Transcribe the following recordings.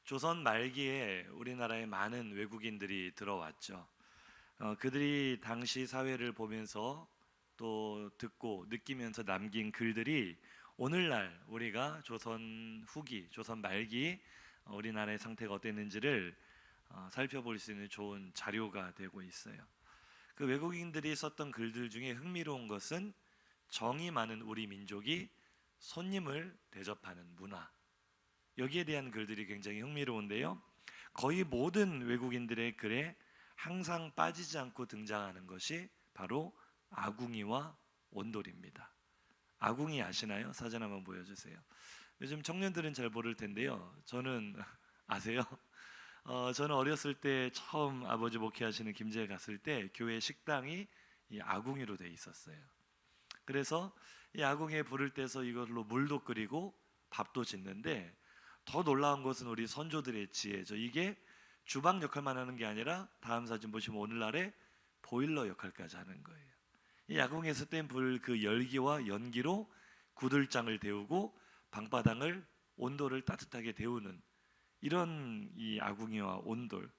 조선 말기에 우리나라에 많은 외국인들이 들어왔죠. 그들이 당시 사회를 보면서 또 듣고 느끼면서 남긴 글들이 오늘날 우리가 조선 후기, 조선 말기 우리나라의 상태가 어땠는지를 살펴볼 수 있는 좋은 자료가 되고 있어요. 그 외국인들이 썼던 글들 중에 흥미로운 것은 정이 많은 우리 민족이 손님을 대접하는 문화, 여기에 대한 글들이 굉장히 흥미로운데요. 거의 모든 외국인들의 글에 항상 빠지지 않고 등장하는 것이 바로 아궁이와 온돌입니다. 아궁이 아시나요? 사진 한번 보여주세요. 요즘 청년들은 잘 모를 텐데요. 저는 아세요? 저는 어렸을 때 처음 아버지 목회하시는 김제에 갔을 때 교회 식당이 이 아궁이로 돼 있었어요. 그래서 이 아궁이에 불을 떼서 이걸로 물도 끓이고 밥도 짓는데, 더 놀라운 것은 우리 선조들의 지혜죠. 이게 주방 역할만 하는 게 아니라 다음 사진 보시면 오늘날의 보일러 역할까지 하는 거예요. 이 아궁이에서 뗀 불 그 열기와 연기로 구들장을 데우고 방바닥을 온돌을 따뜻하게 데우는 이런 이 아궁이와 온돌,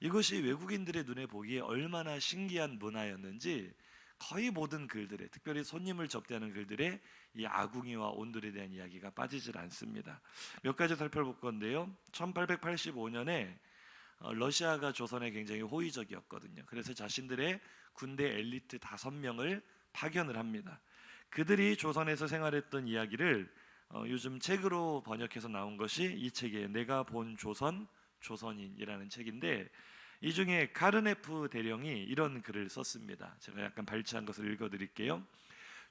이것이 외국인들의 눈에 보기에 얼마나 신기한 문화였는지 거의 모든 글들에, 특별히 손님을 접대하는 글들에 이 아궁이와 온돌에 대한 이야기가 빠지질 않습니다. 몇 가지 살펴볼 건데요. 1885년에 러시아가 조선에 굉장히 호의적이었거든요. 그래서 자신들의 군대 엘리트 5명을 파견을 합니다. 그들이 조선에서 생활했던 이야기를 요즘 책으로 번역해서 나온 것이 이 책이에요. 내가 본 조선, 조선인이라는 책인데, 이 중에 카르네프 대령이 이런 글을 썼습니다. 제가 약간 발췌한 것을 읽어드릴게요.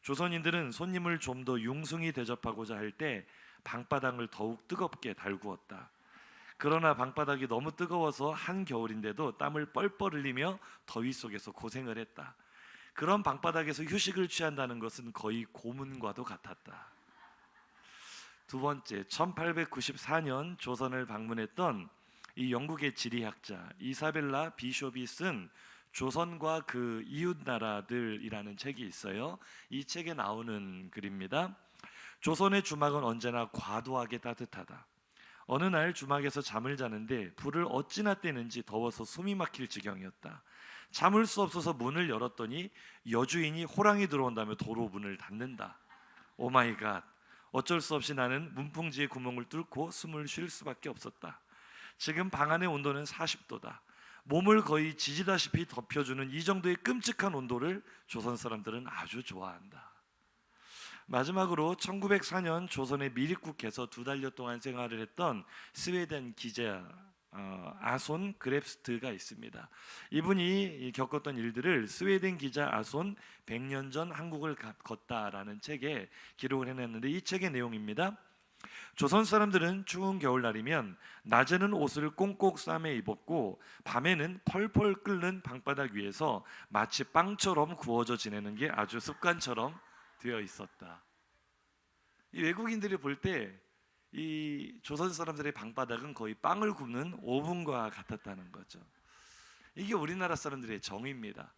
조선인들은 손님을 좀 더 융숭히 대접하고자 할 때 방바닥을 더욱 뜨겁게 달구었다. 그러나 방바닥이 너무 뜨거워서 한겨울인데도 땀을 뻘뻘 흘리며 더위 속에서 고생을 했다. 그런 방바닥에서 휴식을 취한다는 것은 거의 고문과도 같았다. 두 번째, 1894년 조선을 방문했던 이 영국의 지리학자 이사벨라 비숍이 쓴 조선과 그 이웃 나라들이라는 책이 있어요. 이 책에 나오는 글입니다. 조선의 주막은 언제나 과도하게 따뜻하다. 어느 날 주막에서 잠을 자는데 불을 어찌나 떼는지 더워서 숨이 막힐 지경이었다. 참을 수 없어서 문을 열었더니 여주인이 호랑이 들어온다며 도로 문을 닫는다. 오 마이 갓. 어쩔 수 없이 나는 문풍지에 구멍을 뚫고 숨을 쉴 수밖에 없었다. 지금 방 안의 온도는 40도다. 몸을 거의 지지다시피 덮여주는 이 정도의 끔찍한 온도를 조선 사람들은 아주 좋아한다. 마지막으로 1904년 조선의 미립국에서 2달여 동안 생활을 했던 스웨덴 기자 아손 그랩스트가 있습니다. 이분이 겪었던 일들을 스웨덴 기자 아손 100년 전 한국을 걷다라는 책에 기록을 해냈는데, 이 책의 내용입니다. 조선 사람들은 추운 겨울날이면 낮에는 옷을 꽁꽁 싸매 입었고 밤에는 펄펄 끓는 방바닥 위에서 마치 빵처럼 구워져 지내는 게 아주 습관처럼 되어 있었다. 이 외국인들이 볼 때 이 조선 사람들의 방바닥은 거의 빵을 굽는 오븐과 같았다는 거죠. 이게 우리나라 사람들의 정입니다.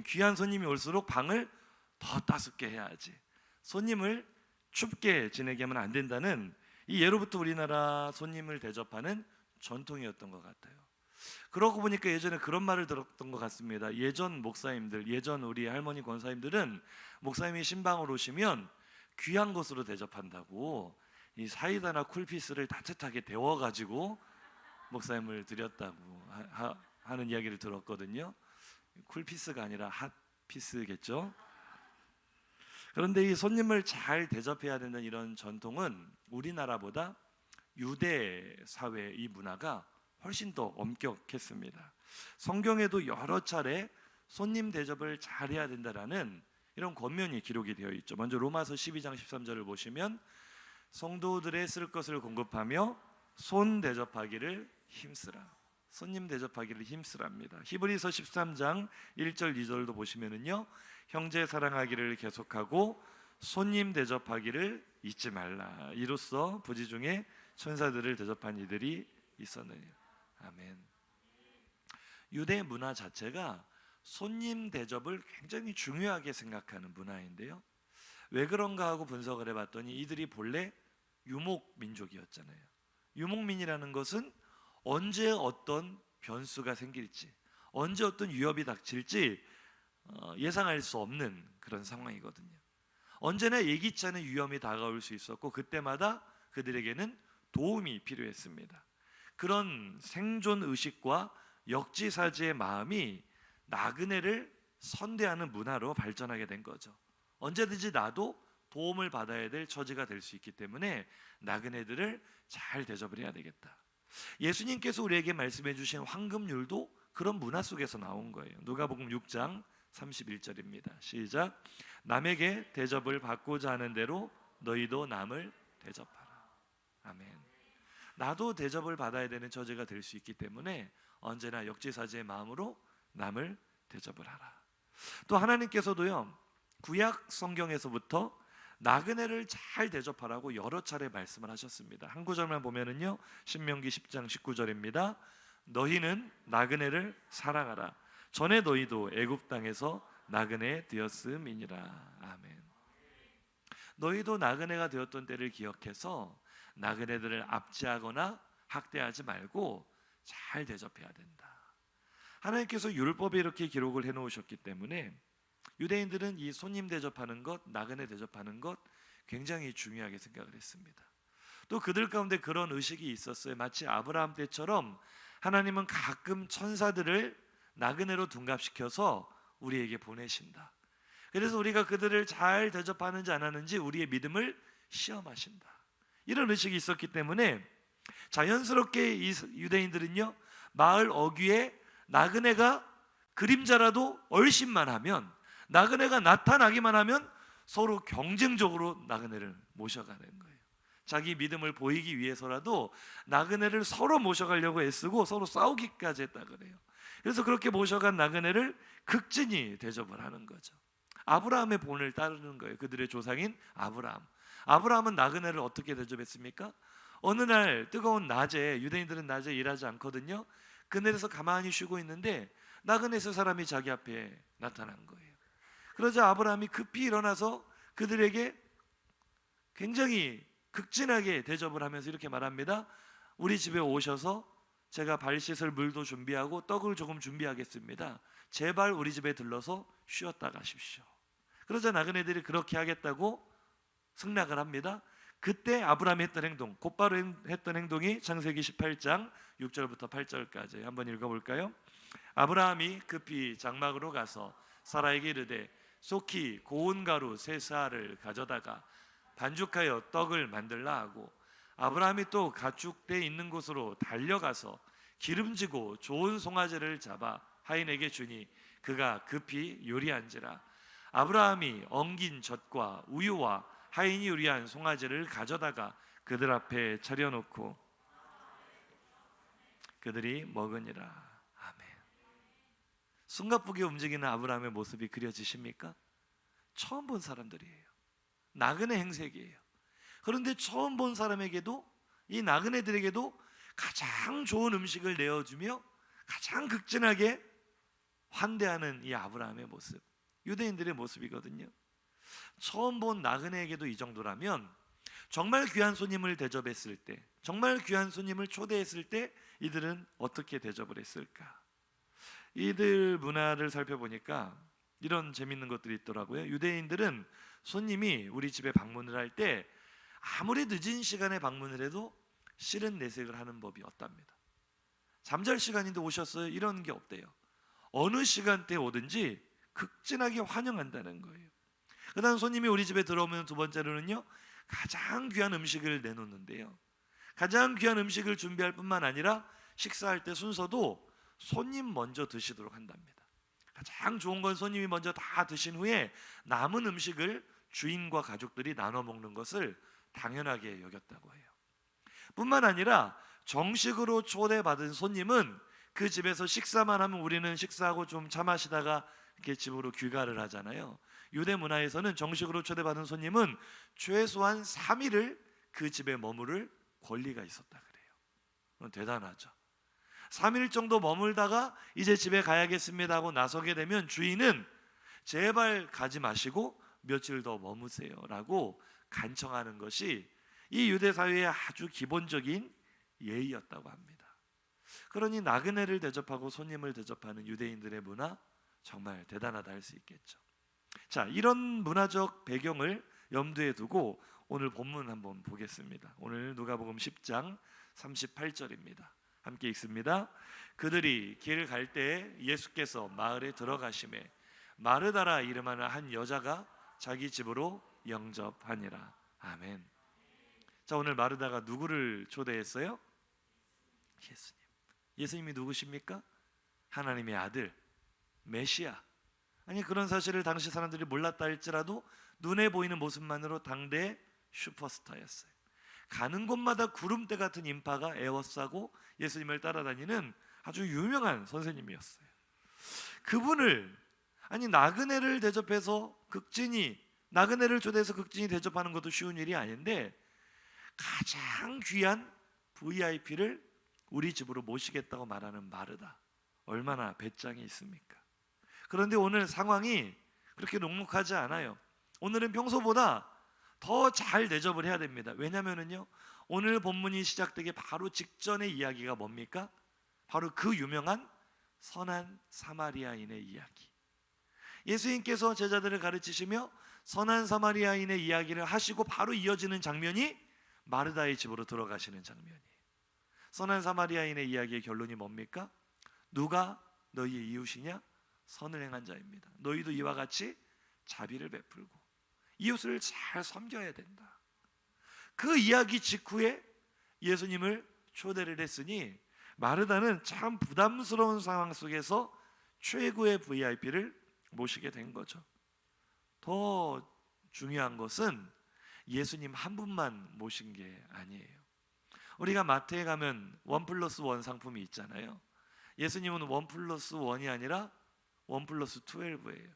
귀한 손님이 올수록 방을 더 따숩게 해야지, 손님을 춥게 지내게 하면 안 된다는 이 예로부터 우리나라 손님을 대접하는 전통이었던 것 같아요. 그러고 보니까 예전에 그런 말을 들었던 것 같습니다. 예전 목사님들, 예전 우리 할머니 권사님들은 목사님이 신방을 오시면 귀한 것으로 대접한다고 이 사이다나 쿨피스를 따뜻하게 데워가지고 목사님을 드렸다고 하는 이야기를 들었거든요. 쿨피스가 아니라 핫피스겠죠. 그런데 이 손님을 잘 대접해야 되는 이런 전통은 우리나라보다 유대 사회 이 문화가 훨씬 더 엄격했습니다. 성경에도 여러 차례 손님 대접을 잘해야 된다라는 이런 권면이 기록이 되어 있죠. 먼저 로마서 12장 13절을 보시면 성도들의 쓸 것을 공급하며 손 대접하기를 힘쓰라. 손님 대접하기를 힘쓰랍니다. 히브리서 13장 1절 2절도 보시면은요, 형제 사랑하기를 계속하고 손님 대접하기를 잊지 말라. 이로써 부지 중에 천사들을 대접한 이들이 있었느니라. 아멘. 유대 문화 자체가 손님 대접을 굉장히 중요하게 생각하는 문화인데요, 왜 그런가 하고 분석을 해봤더니 이들이 본래 유목 민족이었잖아요. 유목민이라는 것은 언제 어떤 변수가 생길지, 언제 어떤 위협이 닥칠지 예상할 수 없는 그런 상황이거든요. 언제나 예기치 않은 위험이 다가올 수 있었고 그때마다 그들에게는 도움이 필요했습니다. 그런 생존 의식과 역지사지의 마음이 나그네를 선대하는 문화로 발전하게 된 거죠. 언제든지 나도 도움을 받아야 될 처지가 될 수 있기 때문에 나그네들을 잘 대접을 해야 되겠다. 예수님께서 우리에게 말씀해 주신 황금률도 그런 문화 속에서 나온 거예요. 누가복음 6장 31절입니다. 시작. 남에게 대접을 받고자 하는 대로 너희도 남을 대접하라. 아멘. 나도 대접을 받아야 되는 처지가 될 수 있기 때문에 언제나 역지사지의 마음으로 남을 대접을 하라. 또 하나님께서도요, 구약 성경에서부터 나그네를 잘 대접하라고 여러 차례 말씀을 하셨습니다. 한 구절만 보면은요, 신명기 10장 19절입니다. 너희는 나그네를 사랑하라. 전에 너희도 애굽 땅에서 나그네 되었음이니라. 아멘. 너희도 나그네가 되었던 때를 기억해서 나그네들을 압제하거나 학대하지 말고 잘 대접해야 된다. 하나님께서 율법에 이렇게 기록을 해놓으셨기 때문에 유대인들은 이 손님 대접하는 것, 나그네 대접하는 것 굉장히 중요하게 생각을 했습니다. 또 그들 가운데 그런 의식이 있었어요. 마치 아브라함 때처럼 하나님은 가끔 천사들을 나그네로 둔갑시켜서 우리에게 보내신다. 그래서 우리가 그들을 잘 대접하는지 안 하는지 우리의 믿음을 시험하신다. 이런 의식이 있었기 때문에 자연스럽게 이 유대인들은요, 마을 어귀에 나그네가 그림자라도 얼씬만 하면, 나그네가 나타나기만 하면 서로 경쟁적으로 나그네를 모셔가는 거예요. 자기 믿음을 보이기 위해서라도 나그네를 서로 모셔가려고 애쓰고 서로 싸우기까지 했다 그래요. 그래서 그렇게 모셔간 나그네를 극진히 대접을 하는 거죠. 아브라함의 본을 따르는 거예요. 그들의 조상인 아브라함. 아브라함은 나그네를 어떻게 대접했습니까? 어느 날 뜨거운 낮에, 유대인들은 낮에 일하지 않거든요. 그늘에서 가만히 쉬고 있는데 나그네에서 사람이 자기 앞에 나타난 거예요. 그러자 아브라함이 급히 일어나서 그들에게 굉장히 극진하게 대접을 하면서 이렇게 말합니다. 우리 집에 오셔서 제가 발 씻을 물도 준비하고 떡을 조금 준비하겠습니다. 제발 우리 집에 들러서 쉬었다 가십시오. 그러자 나그네들이 그렇게 하겠다고 승낙을 합니다. 그때 아브라함이 했던 행동, 곧바로 했던 행동이 창세기 18장 6절부터 8절까지 한번 읽어볼까요? 아브라함이 급히 장막으로 가서 사라에게 이르되 속히 고운 가루 세 사알을 가져다가 반죽하여 떡을 만들라 하고, 아브라함이 또 가축대 있는 곳으로 달려가서 기름지고 좋은 송아지를 잡아 하인에게 주니 그가 급히 요리한지라. 아브라함이 엉긴 젖과 우유와 하인이 요리한 송아지를 가져다가 그들 앞에 차려놓고 그들이 먹으니라. 아멘. 숨가쁘게 움직이는 아브라함의 모습이 그려지십니까? 처음 본 사람들이에요. 나그네 행색이에요. 그런데 처음 본 사람에게도, 이 나그네들에게도 가장 좋은 음식을 내어주며 가장 극진하게 환대하는 이 아브라함의 모습, 유대인들의 모습이거든요. 처음 본 나그네에게도 이 정도라면 정말 귀한 손님을 대접했을 때, 정말 귀한 손님을 초대했을 때 이들은 어떻게 대접을 했을까? 이들 문화를 살펴보니까 이런 재밌는 것들이 있더라고요. 유대인들은 손님이 우리 집에 방문을 할 때 아무리 늦은 시간에 방문을 해도 싫은 내색을 하는 법이 없답니다. 잠잘 시간인데 오셨어요? 이런 게 없대요. 어느 시간대에 오든지 극진하게 환영한다는 거예요. 그 다음 손님이 우리 집에 들어오면 두 번째로는요, 가장 귀한 음식을 내놓는데요, 가장 귀한 음식을 준비할 뿐만 아니라 식사할 때 순서도 손님 먼저 드시도록 한답니다. 가장 좋은 건 손님이 먼저 다 드신 후에 남은 음식을 주인과 가족들이 나눠 먹는 것을 당연하게 여겼다고 해요. 뿐만 아니라 정식으로 초대받은 손님은 그 집에서 식사만 하면 우리는 식사하고 좀 차 마시다가 이렇게 집으로 귀가를 하잖아요. 유대 문화에서는 정식으로 초대받은 손님은 최소한 3일을 그 집에 머무를 권리가 있었다 그래요. 대단하죠. 3일 정도 머물다가 이제 집에 가야겠습니다 하고 나서게 되면 주인은 제발 가지 마시고 며칠 더 머무세요 라고 간청하는 것이 이 유대 사회의 아주 기본적인 예의였다고 합니다. 그러니 나그네를 대접하고 손님을 대접하는 유대인들의 문화, 정말 대단하다 할 수 있겠죠. 자, 이런 문화적 배경을 염두에 두고 오늘 본문 한번 보겠습니다. 오늘 누가복음 10장 38절입니다. 함께 읽습니다. 그들이 길을 갈 때 예수께서 마을에 들어가심에 마르다라 이름하는 한 여자가 자기 집으로 영접하니라. 아멘. 자, 오늘 마르다가 누구를 초대했어요? 예수님. 예수님이 누구십니까? 하나님의 아들, 메시아. 아니, 그런 사실을 당시 사람들이 몰랐다 할지라도 눈에 보이는 모습만으로 당대의 슈퍼스타였어요. 가는 곳마다 구름대 같은 인파가 에워싸고 예수님을 따라다니는 아주 유명한 선생님이었어요. 그분을, 아니, 나그네를 대접해서 나그네를 초대해서 극진히 대접하는 것도 쉬운 일이 아닌데 가장 귀한 VIP를 우리 집으로 모시겠다고 말하는 마르다, 얼마나 배짱이 있습니까? 그런데 오늘 상황이 그렇게 녹록하지 않아요. 오늘은 평소보다 더 잘 대접을 해야 됩니다. 왜냐면은요, 오늘 본문이 시작되기 바로 직전의 이야기가 뭡니까? 바로 그 유명한 선한 사마리아인의 이야기. 예수님께서 제자들을 가르치시며 선한 사마리아인의 이야기를 하시고 바로 이어지는 장면이 마르다의 집으로 들어가시는 장면이에요. 선한 사마리아인의 이야기의 결론이 뭡니까? 누가 너희의 이웃이냐? 선을 행한 자입니다. 너희도 이와 같이 자비를 베풀고 이웃을 잘 섬겨야 된다. 그 이야기 직후에 예수님을 초대를 했으니 마르다는 참 부담스러운 상황 속에서 최고의 VIP를 모시게 된 거죠. 더 중요한 것은 예수님 한 분만 모신 게 아니에요. 우리가 마트에 가면 1+1 상품이 있잖아요. 예수님은 1+1이 아니라 1+12예요.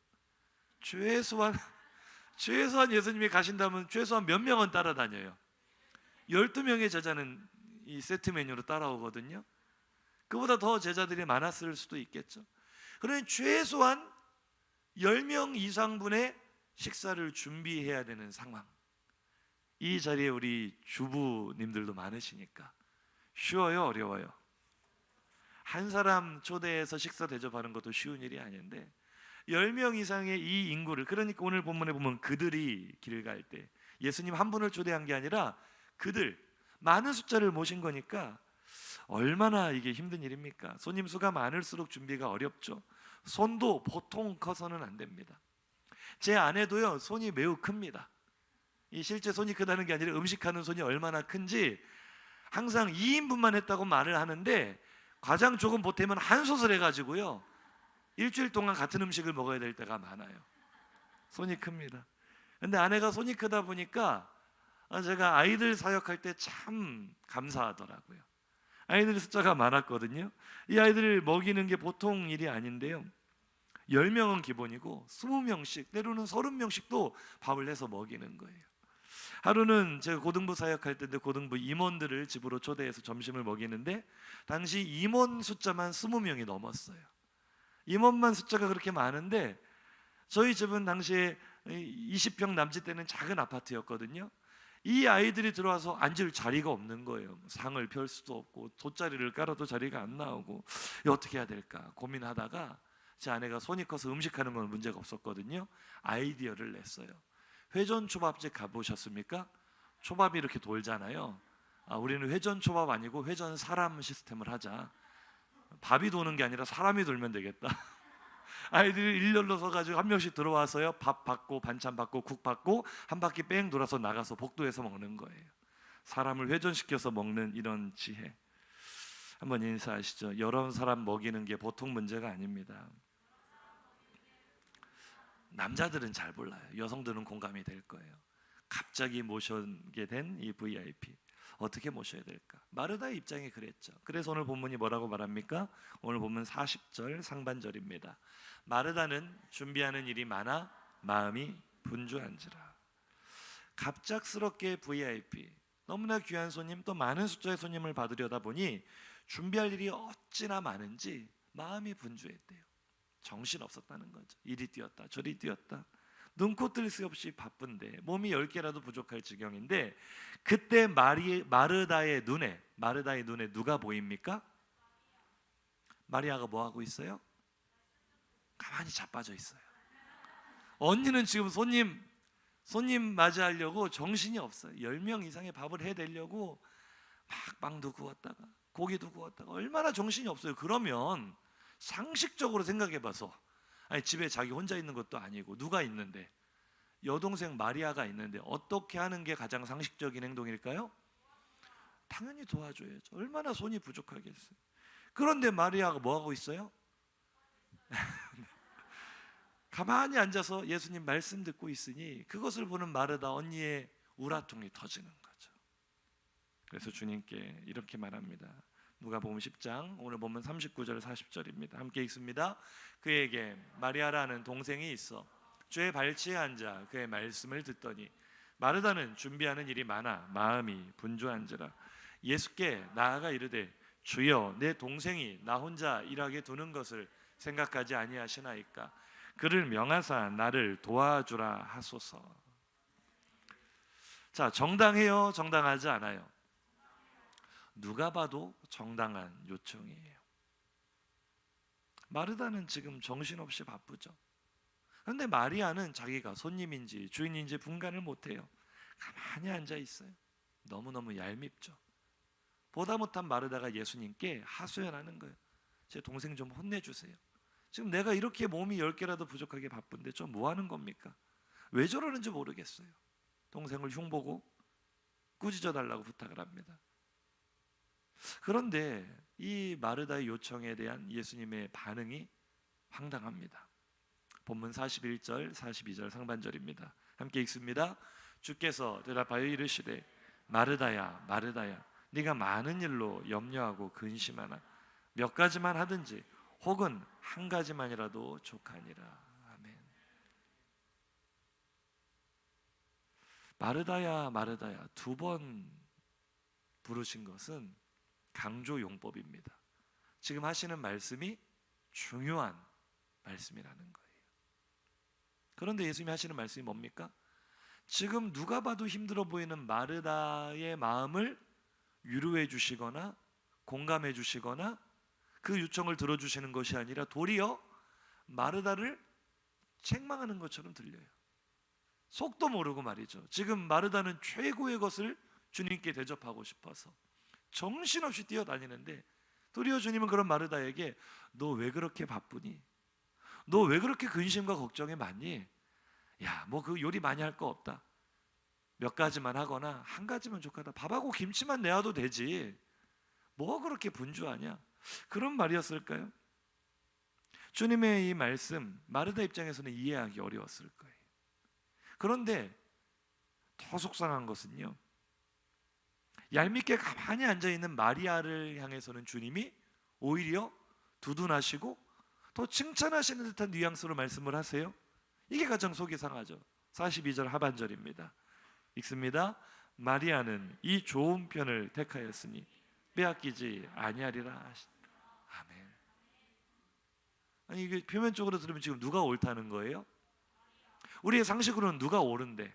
최소한 예수님이 가신다면 최소한 몇 명은 따라다녀요. 12명의 제자는 이 세트 메뉴로 따라오거든요. 그보다 더 제자들이 많았을 수도 있겠죠. 그러니 최소한 10명 이상분의 식사를 준비해야 되는 상황. 이 자리에 우리 주부님들도 많으시니까 쉬워요, 어려워요? 한 사람 초대해서 식사 대접하는 것도 쉬운 일이 아닌데 10명 이상의 이 인구를, 그러니까 오늘 본문에 보면 그들이 길을 갈 때 예수님 한 분을 초대한 게 아니라 그들 많은 숫자를 모신 거니까 얼마나 이게 힘든 일입니까? 손님 수가 많을수록 준비가 어렵죠. 손도 보통 커서는 안 됩니다. 제 아내도요, 손이 매우 큽니다. 이 실제 손이 크다는 게 아니라 음식하는 손이 얼마나 큰지 항상 2인분만 했다고 말을 하는데 과장 조금 보태면 한솥을 해가지고요 일주일 동안 같은 음식을 먹어야 될 때가 많아요. 손이 큽니다. 근데 아내가 손이 크다 보니까 제가 아이들 사역할 때 참 감사하더라고요. 아이들 숫자가 많았거든요. 이 아이들을 먹이는 게 보통 일이 아닌데요, 10명은 기본이고 20명씩, 때로는 30명씩도 밥을 해서 먹이는 거예요. 하루는 제가 고등부 사역할 때인데 고등부 임원들을 집으로 초대해서 점심을 먹이는데 당시 임원 숫자만 20명이 넘었어요. 임원만 숫자가 그렇게 많은데 저희 집은 당시에 20평 남짓 되는 작은 아파트였거든요. 이 아이들이 들어와서 앉을 자리가 없는 거예요. 상을 펼 수도 없고 돗자리를 깔아도 자리가 안 나오고 어떻게 해야 될까 고민하다가 제 아내가 손이 커서 음식하는 건 문제가 없었거든요. 아이디어를 냈어요. 회전 초밥집 가보셨습니까? 초밥이 이렇게 돌잖아요. 우리는 회전 초밥 아니고 회전 사람 시스템을 하자. 밥이 도는 게 아니라 사람이 돌면 되겠다. 아이들이 일렬로 서가지고 한 명씩 들어와서요, 밥 받고 반찬 받고 국 받고 한 바퀴 뺑 돌아서 나가서 복도에서 먹는 거예요. 사람을 회전시켜서 먹는 이런 지혜. 한번 인사하시죠. 여러 사람 먹이는 게 보통 문제가 아닙니다. 남자들은 잘 몰라요. 여성들은 공감이 될 거예요. 갑자기 모시게 된 이 VIP 어떻게 모셔야 될까? 마르다의 입장이 그랬죠. 그래서 오늘 본문이 뭐라고 말합니까? 오늘 본문 40절 상반절입니다. 마르다는 준비하는 일이 많아 마음이 분주한지라. 갑작스럽게 VIP, 너무나 귀한 손님, 또 많은 숫자의 손님을 받으려다 보니 준비할 일이 어찌나 많은지 마음이 분주했대요. 정신 없었다는 거죠. 이리 뛰었다 저리 뛰었다, 눈코 뜰 새 없이 바쁜데 몸이 10개라도 부족할 지경인데 그때 마르다의 눈에 누가 보입니까? 마리아가 뭐 하고 있어요? 가만히 자빠져 있어요. 언니는 지금 손님 맞이하려고 정신이 없어요. 10명 이상의 밥을 해내려고 막 빵도 구웠다가 고기도 구웠다가 얼마나 정신이 없어요. 그러면 상식적으로 생각해봐서, 아니 집에 자기 혼자 있는 것도 아니고 누가 있는데, 여동생 마리아가 있는데 어떻게 하는 게 가장 상식적인 행동일까요? 당연히 도와줘야죠. 얼마나 손이 부족하겠어요. 그런데 마리아가 뭐 하고 있어요? 가만히 앉아서 예수님 말씀 듣고 있으니 그것을 보는 마르다 언니의 우라통이 터지는 거죠. 그래서 주님께 이렇게 말합니다. 누가복음 10장 오늘 보면 39절 40절입니다. 함께 읽습니다. 그에게 마리아라는 동생이 있어 주의 발치에 앉아 그의 말씀을 듣더니 마르다는 준비하는 일이 많아 마음이 분주한지라. 예수께 나아가 이르되 주여 내 동생이 나 혼자 일하게 두는 것을 생각하지 아니하시나이까. 그를 명하사 나를 도와주라 하소서. 자, 정당해요? 정당하지 않아요? 누가 봐도 정당한 요청이에요. 마르다는 지금 정신없이 바쁘죠. 그런데 마리아는 자기가 손님인지 주인인지 분간을 못해요. 가만히 앉아 있어요. 너무너무 얄밉죠. 보다 못한 마르다가 예수님께 하소연하는 거예요. 제 동생 좀 혼내주세요. 지금 내가 이렇게 몸이 10개라도 부족하게 바쁜데 좀 뭐 하는 겁니까? 왜 저러는지 모르겠어요. 동생을 흉보고 꾸짖어 달라고 부탁을 합니다. 그런데 이 마르다의 요청에 대한 예수님의 반응이 황당합니다. 본문 41절 42절 상반절입니다. 함께 읽습니다. 주께서 대답하여 이르시되 마르다야 마르다야 네가 많은 일로 염려하고 근심하나 몇 가지만 하든지 혹은 한 가지만이라도 족하니라. 아멘. 마르다야 마르다야 두 번 부르신 것은 강조 용법입니다. 지금 하시는 말씀이 중요한 말씀이라는 거예요. 그런데 예수님이 하시는 말씀이 뭡니까? 지금 누가 봐도 힘들어 보이는 마르다의 마음을 위로해 주시거나 공감해 주시거나 그 요청을 들어주시는 것이 아니라 도리어 마르다를 책망하는 것처럼 들려요. 속도 모르고 말이죠. 지금 마르다는 최고의 것을 주님께 대접하고 싶어서 정신없이 뛰어다니는데 도리어 주님은 그런 마르다에게 너 왜 그렇게 바쁘니? 너 왜 그렇게 근심과 걱정이 많니? 야, 뭐 그 요리 많이 할 거 없다. 몇 가지만 하거나 한 가지만 족하다. 밥하고 김치만 내와도 되지. 뭐 그렇게 분주하냐? 그런 말이었을까요? 주님의 이 말씀 마르다 입장에서는 이해하기 어려웠을 거예요. 그런데 더 속상한 것은요, 얄밉게 가만히 앉아있는 마리아를 향해서는 주님이 오히려 두둔하시고 더 칭찬하시는 듯한 뉘앙스로 말씀을 하세요. 이게 가장 속이 상하죠. 42절 하반절입니다. 읽습니다. 마리아는 이 좋은 편을 택하였으니 빼앗기지 아니하리라 하시니. 아멘. 아니 이게 표면적으로 들으면 지금 누가 옳다는 거예요? 우리의 상식으로는 누가 옳은데?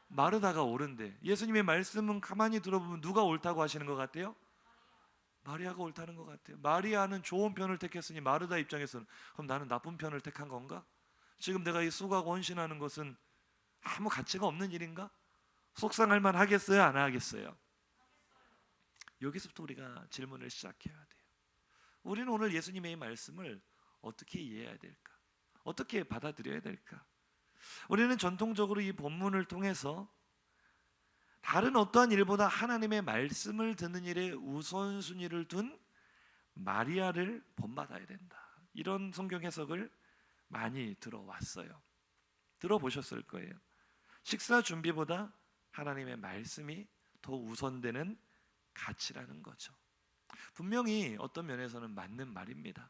마르다가 옳은데 예수님의 말씀은 가만히 들어보면 누가 옳다고 하시는 것 같아요? 마리아가 옳다는 것 같아요. 마리아는 좋은 편을 택했으니 마르다 입장에서는 그럼 나는 나쁜 편을 택한 건가? 지금 내가 이 수고하고 헌신하는 것은 아무 가치가 없는 일인가? 속상할 만 하겠어요? 안 하겠어요? 여기서부터 우리가 질문을 시작해야 돼요. 우리는 오늘 예수님의 이 말씀을 어떻게 이해해야 될까? 어떻게 받아들여야 될까? 우리는 전통적으로 이 본문을 통해서 다른 어떠한 일보다 하나님의 말씀을 듣는 일에 우선순위를 둔 마리아를 본받아야 된다. 이런 성경 해석을 많이 들어왔어요. 들어보셨을 거예요. 식사 준비보다 하나님의 말씀이 더 우선되는 가치라는 거죠. 분명히 어떤 면에서는 맞는 말입니다.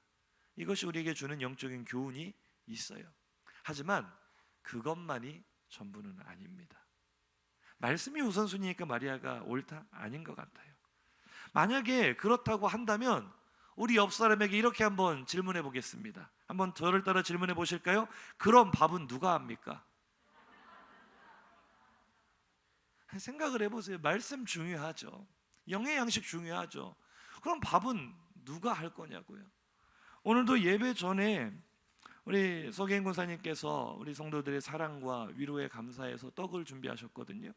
이것이 우리에게 주는 영적인 교훈이 있어요. 하지만 그것만이 전부는 아닙니다. 말씀이 우선순위니까 마리아가 옳다? 아닌 것 같아요. 만약에 그렇다고 한다면 우리 옆 사람에게 이렇게 한번 질문해 보겠습니다. 한번 저를 따라 질문해 보실까요? 그럼 밥은 누가 합니까? 생각을 해보세요. 말씀 중요하죠. 영의 양식 중요하죠. 그럼 밥은 누가 할 거냐고요. 오늘도 예배 전에 우리 서계인 권사님께서 우리 성도들의 사랑과 위로에 감사해서 떡을 준비하셨거든요.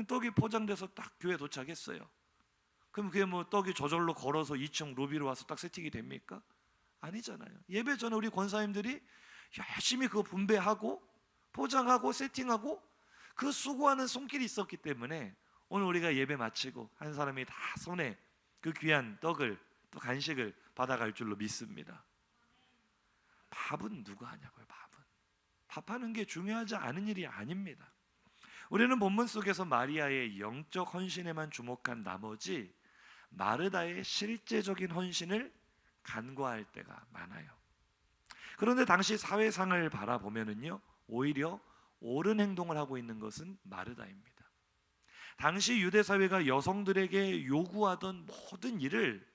떡이 포장돼서 딱 교회 도착했어요. 그럼 그게 뭐 떡이 저절로 걸어서 2층 로비로 와서 딱 세팅이 됩니까? 아니잖아요. 예배 전에 우리 권사님들이 열심히 그거 분배하고 포장하고 세팅하고 그 수고하는 손길이 있었기 때문에 오늘 우리가 예배 마치고 한 사람이 다 손에 그 귀한 떡을 또 간식을 받아갈 줄로 믿습니다. 밥은 누가 하냐고요. 밥하는 게 중요하지 않은 일이 아닙니다. 우리는 본문 속에서 마리아의 영적 헌신에만 주목한 나머지 마르다의 실제적인 헌신을 간과할 때가 많아요. 그런데 당시 사회상을 바라보면은요, 오히려 옳은 행동을 하고 있는 것은 마르다입니다. 당시 유대 사회가 여성들에게 요구하던 모든 일을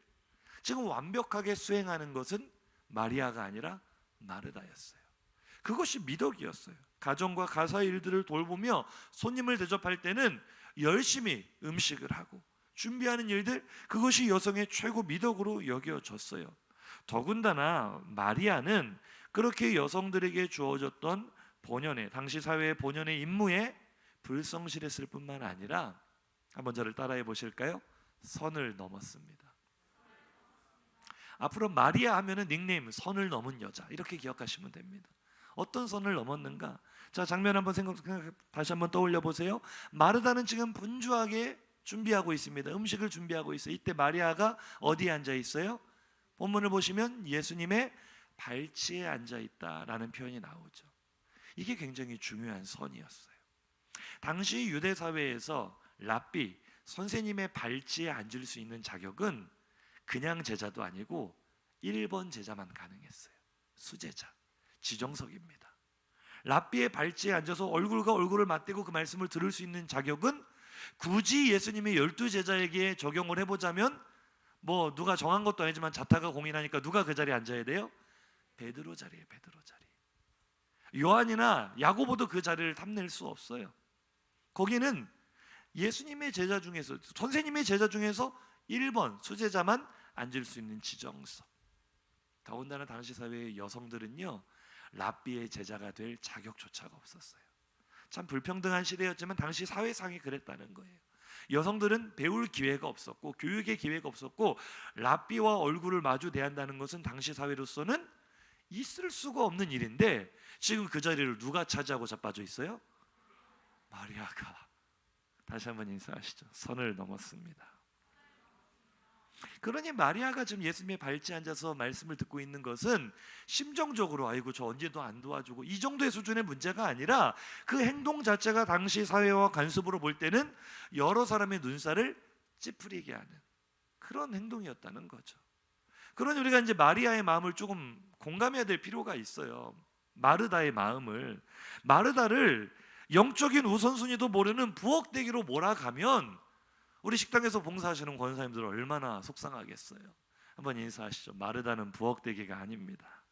지금 완벽하게 수행하는 것은 마리아가 아니라 마르다였어요. 그것이 미덕이었어요. 가정과 가사의 일들을 돌보며 손님을 대접할 때는 열심히 음식을 하고 준비하는 일들, 그것이 여성의 최고 미덕으로 여겨졌어요. 더군다나 마리아는 그렇게 여성들에게 주어졌던 본연의, 당시 사회의 본연의 임무에 불성실했을 뿐만 아니라, 한번 저를 따라해 보실까요? 선을 넘었습니다. 앞으로 마리아 하면은 닉네임 선을 넘은 여자, 이렇게 기억하시면 됩니다. 어떤 선을 넘었는가? 자, 장면 한번 다시 한번 떠올려 보세요. 마르다는 지금 분주하게 준비하고 있습니다. 음식을 준비하고 있어요. 이때 마리아가 어디에 앉아 있어요? 본문을 보시면 예수님의 발치에 앉아 있다라는 표현이 나오죠. 이게 굉장히 중요한 선이었어요. 당시 유대 사회에서 랍비, 선생님의 발치에 앉을 수 있는 자격은 그냥 제자도 아니고 1번 제자만 가능했어요. 수제자, 지정석입니다. 랍비의 발치에 앉아서 얼굴과 얼굴을 맞대고 그 말씀을 들을 수 있는 자격은 굳이 예수님의 12제자에게 적용을 해보자면 뭐 누가 정한 것도 아니지만 자타가 공인하니까 누가 그 자리에 앉아야 돼요? 베드로 자리에, 베드로 자리. 요한이나 야고보도 그 자리를 탐낼 수 없어요. 거기는 예수님의 제자 중에서, 선생님의 제자 중에서 1번 수제자만 앉을 수 있는 지정석. 더군다나 당시 사회의 여성들은요, 랍비의 제자가 될 자격조차가 없었어요. 참 불평등한 시대였지만 당시 사회상이 그랬다는 거예요. 여성들은 배울 기회가 없었고 교육의 기회가 없었고 랍비와 얼굴을 마주 대한다는 것은 당시 사회로서는 있을 수가 없는 일인데, 지금 그 자리를 누가 차지하고 자빠져 있어요? 마리아가. 다시 한번 인사하시죠. 선을 넘었습니다. 그러니 마리아가 지금 예수님의 발치에 앉아서 말씀을 듣고 있는 것은 심정적으로 아이고 저 언제도 안 도와주고 이 정도의 수준의 문제가 아니라 그 행동 자체가 당시 사회와 관습으로 볼 때는 여러 사람의 눈살을 찌푸리게 하는 그런 행동이었다는 거죠. 그러니 우리가 이제 마리아의 마음을 조금 공감해야 될 필요가 있어요. 마르다의 마음을, 마르다를 영적인 우선순위도 모르는 부엌대기로 몰아가면 우리 식당에서 봉사하시는 권사님들 얼마나 속상하겠어요. 한번 인사하시죠. 마르다는 부엌대기가 아닙니다.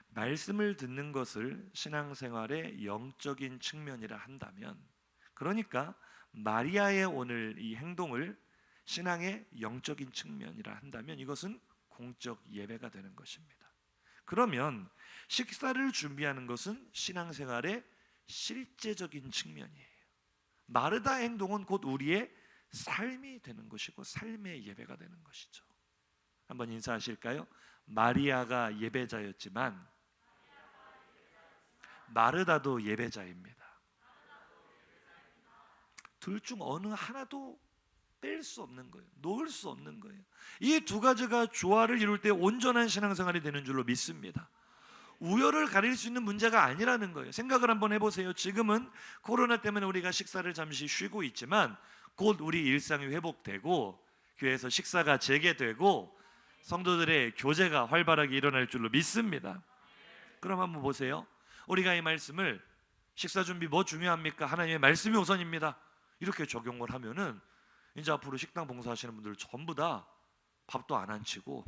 말씀을 듣는 것을 신앙생활의 영적인 측면이라 한다면, 그러니까 마리아의 오늘 이 행동을 신앙의 영적인 측면이라 한다면 이것은 공적 예배가 되는 것입니다. 그러면 식사를 준비하는 것은 신앙생활의 실제적인 측면이에요. 마르다 행동은 곧 우리의 삶이 되는 것이고 삶의 예배가 되는 것이죠. 한번 인사하실까요? 마리아가 예배자였지만 마르다도 예배자입니다. 둘 중 어느 하나도 뺄 수 없는 거예요. 놓을 수 없는 거예요. 이 두 가지가 조화를 이룰 때 온전한 신앙생활이 되는 줄로 믿습니다. 우열을 가릴 수 있는 문제가 아니라는 거예요. 생각을 한번 해보세요. 지금은 코로나 때문에 우리가 식사를 잠시 쉬고 있지만 곧 우리 일상이 회복되고 교회에서 식사가 재개되고 성도들의 교제가 활발하게 일어날 줄로 믿습니다. 그럼 한번 보세요. 우리가 이 말씀을 식사 준비 뭐 중요합니까? 하나님의 말씀이 우선입니다. 이렇게 적용을 하면은 이제 앞으로 식당 봉사하시는 분들 전부 다 밥도 안 안치고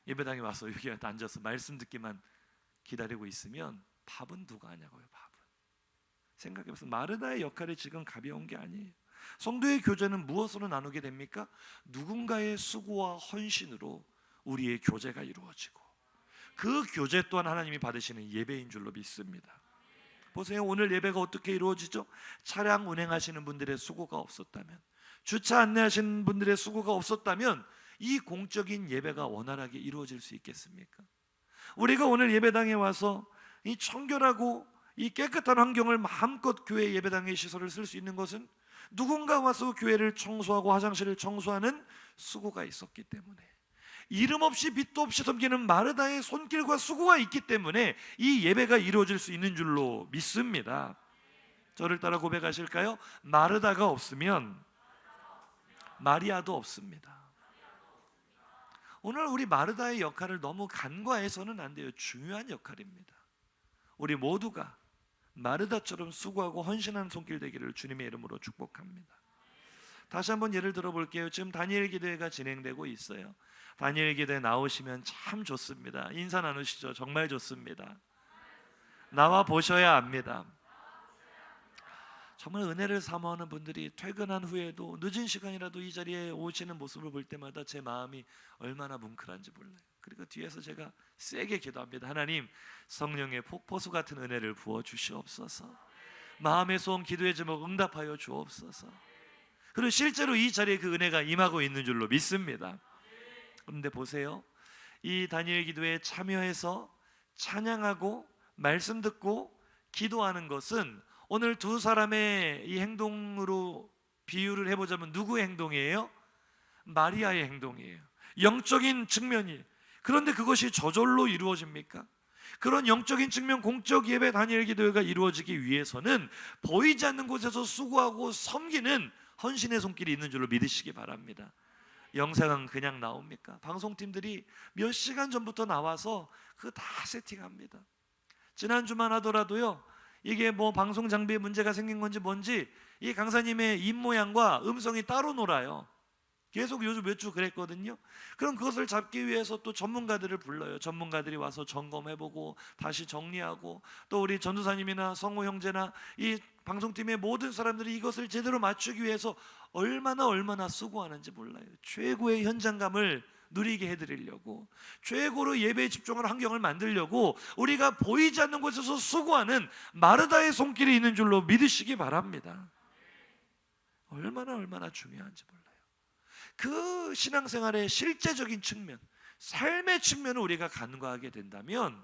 예배당에 와서 여기 앉아서 말씀 듣기만 기다리고 있으면 밥은 누가 하냐고요. 밥은 생각해보세요. 마르다의 역할이 지금 가벼운 게 아니에요. 성도의 교제는 무엇으로 나누게 됩니까? 누군가의 수고와 헌신으로 우리의 교제가 이루어지고, 그 교제 또한 하나님이 받으시는 예배인 줄로 믿습니다. 보세요. 오늘 예배가 어떻게 이루어지죠? 차량 운행하시는 분들의 수고가 없었다면, 주차 안내하시는 분들의 수고가 없었다면 이 공적인 예배가 원활하게 이루어질 수 있겠습니까? 우리가 오늘 예배당에 와서 이 청결하고 이 깨끗한 환경을 마음껏 교회 예배당의 시설을 쓸 수 있는 것은 누군가 와서 교회를 청소하고 화장실을 청소하는 수고가 있었기 때문에, 이름 없이 빛도 없이 섬기는 마르다의 손길과 수고가 있기 때문에 이 예배가 이루어질 수 있는 줄로 믿습니다. 저를 따라 고백하실까요? 마르다가 없으면 마리아도 없습니다. 오늘 우리 마르다의 역할을 너무 간과해서는 안 돼요. 중요한 역할입니다. 우리 모두가 마르다처럼 수고하고 헌신하는 손길 되기를 주님의 이름으로 축복합니다. 다시 한번 예를 들어볼게요. 지금 다니엘 기도회가 진행되고 있어요. 다니엘 기도회 나오시면 참 좋습니다. 인사 나누시죠. 정말 좋습니다. 나와 보셔야 합니다. 정말 은혜를 사모하는 분들이 퇴근한 후에도 늦은 시간이라도 이 자리에 오시는 모습을 볼 때마다 제 마음이 얼마나 뭉클한지 몰라요. 그리고 뒤에서 제가 세게 기도합니다. 하나님, 성령의 폭포수 같은 은혜를 부어 주시옵소서. 마음의 소원 기도의 제목 응답하여 주옵소서. 그리고 실제로 이 자리에 그 은혜가 임하고 있는 줄로 믿습니다. 그런데 보세요. 이 다니엘 기도에 참여해서 찬양하고 말씀 듣고 기도하는 것은 오늘 두 사람의 이 행동으로 비유를 해보자면 누구의 행동이에요? 마리아의 행동이에요. 영적인 측면이에요. 그런데 그것이 저절로 이루어집니까? 그런 영적인 측면 공적 예배 다니엘 기도회가 이루어지기 위해서는 보이지 않는 곳에서 수고하고 섬기는 헌신의 손길이 있는 줄로 믿으시기 바랍니다. 영상은 그냥 나옵니까? 방송팀들이 몇 시간 전부터 나와서 그거 다 세팅합니다. 지난주만 하더라도요, 이게 뭐 방송 장비에 문제가 생긴 건지 뭔지 이 강사님의 입모양과 음성이 따로 놀아요. 계속 요즘 몇 주 그랬거든요. 그럼 그것을 잡기 위해서 또 전문가들을 불러요. 전문가들이 와서 점검해보고 다시 정리하고, 또 우리 전도사님이나 성호 형제나 이 방송팀의 모든 사람들이 이것을 제대로 맞추기 위해서 얼마나 수고하는지 몰라요. 최고의 현장감을 누리게 해드리려고, 최고로 예배에 집중하는 환경을 만들려고 우리가 보이지 않는 곳에서 수고하는 마르다의 손길이 있는 줄로 믿으시기 바랍니다. 얼마나 중요한지 몰라요. 그 신앙생활의 실제적인 측면, 삶의 측면을 우리가 간과하게 된다면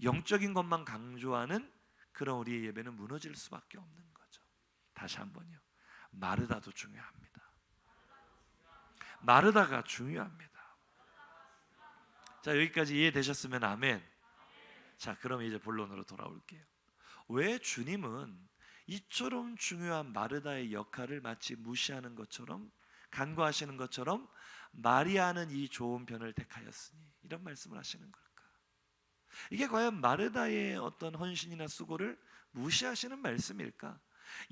영적인 것만 강조하는 그런 우리의 예배는 무너질 수밖에 없는 거죠. 다시 한번요. 마르다도 중요합니다. 마르다가 중요합니다. 자, 여기까지 이해되셨으면 아멘. 자, 그럼 이제 본론으로 돌아올게요. 왜 주님은 이처럼 중요한 마르다의 역할을 마치 무시하는 것처럼, 간과하시는 것처럼 마리아는 이 좋은 편을 택하였으니 이런 말씀을 하시는 걸까? 이게 과연 마르다의 어떤 헌신이나 수고를 무시하시는 말씀일까?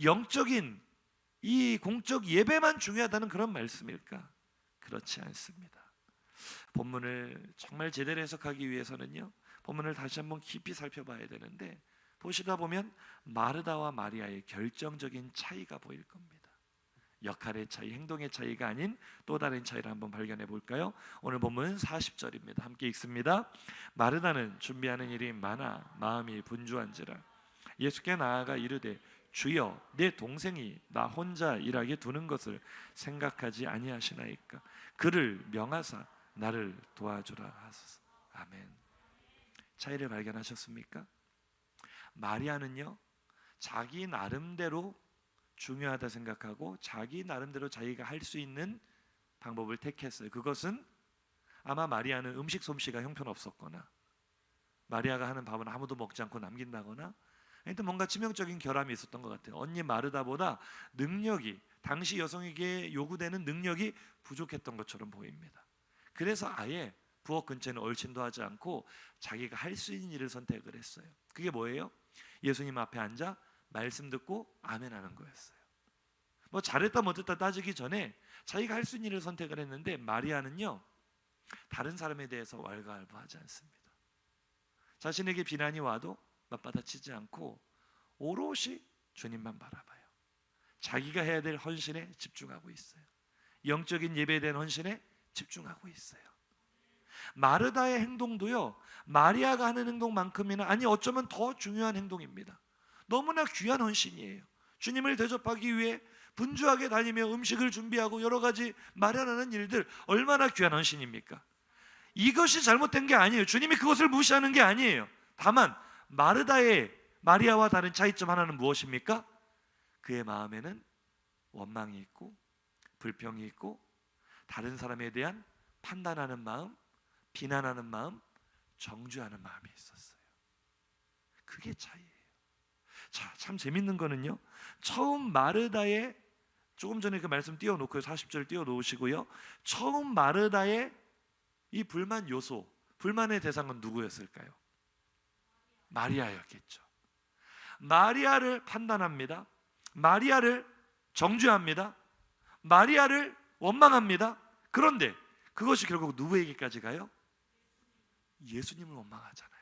영적인 이 공적 예배만 중요하다는 그런 말씀일까? 그렇지 않습니다. 본문을 정말 제대로 해석하기 위해서는요, 본문을 다시 한번 깊이 살펴봐야 되는데, 보시다 보면 마르다와 마리아의 결정적인 차이가 보일 겁니다. 역할의 차이, 행동의 차이가 아닌 또 다른 차이를 한번 발견해 볼까요? 오늘 본문 40절입니다. 함께 읽습니다. 마르다는 준비하는 일이 많아 마음이 분주한지라 예수께 나아가 이르되 주여, 내 동생이 나 혼자 일하게 두는 것을 생각하지 아니하시나이까? 그를 명하사 나를 도와주라 하소서. 아멘. 차이를 발견하셨습니까? 마리아는요, 자기 나름대로 중요하다 생각하고 자기 나름대로 자기가 할 수 있는 방법을 택했어요. 그것은 아마 마리아는 음식 솜씨가 형편없었거나, 마리아가 하는 밥은 아무도 먹지 않고 남긴다거나, 하여튼 뭔가 치명적인 결함이 있었던 것 같아요. 언니 마르다보다 능력이, 당시 여성에게 요구되는 능력이 부족했던 것처럼 보입니다. 그래서 아예 부엌 근처에는 얼씬도 하지 않고 자기가 할 수 있는 일을 선택을 했어요. 그게 뭐예요? 예수님 앞에 앉아 말씀 듣고 아멘 하는 거였어요. 뭐 잘했다 못했다 따지기 전에 자기가 할 수 있는 일을 선택을 했는데, 마리아는요, 다른 사람에 대해서 왈가왈부하지 않습니다. 자신에게 비난이 와도 맞받아치지 않고 오롯이 주님만 바라봐요. 자기가 해야 될 헌신에 집중하고 있어요. 영적인 예배에 대한 헌신에 집중하고 있어요. 마르다의 행동도요, 마리아가 하는 행동만큼이나, 아니 어쩌면 더 중요한 행동입니다. 너무나 귀한 헌신이에요. 주님을 대접하기 위해 분주하게 다니며 음식을 준비하고 여러 가지 마련하는 일들, 얼마나 귀한 헌신입니까? 이것이 잘못된 게 아니에요. 주님이 그것을 무시하는 게 아니에요. 다만 마리아와 다른 차이점 하나는 무엇입니까? 그의 마음에는 원망이 있고 불평이 있고 다른 사람에 대한 판단하는 마음, 비난하는 마음, 정죄하는 마음이 있었어요. 그게 차이예요. 자, 참 재밌는 거는요, 처음 마르다의, 조금 전에 그 말씀 띄워놓고요, 40절 띄워놓으시고요, 처음 마르다의 이 불만 요소, 불만의 대상은 누구였을까요? 마리아였겠죠. 마리아를 판단합니다. 마리아를 정죄합니다. 마리아를 원망합니다. 그런데 그것이 결국 누구에게까지 가요? 예수님을 원망하잖아요.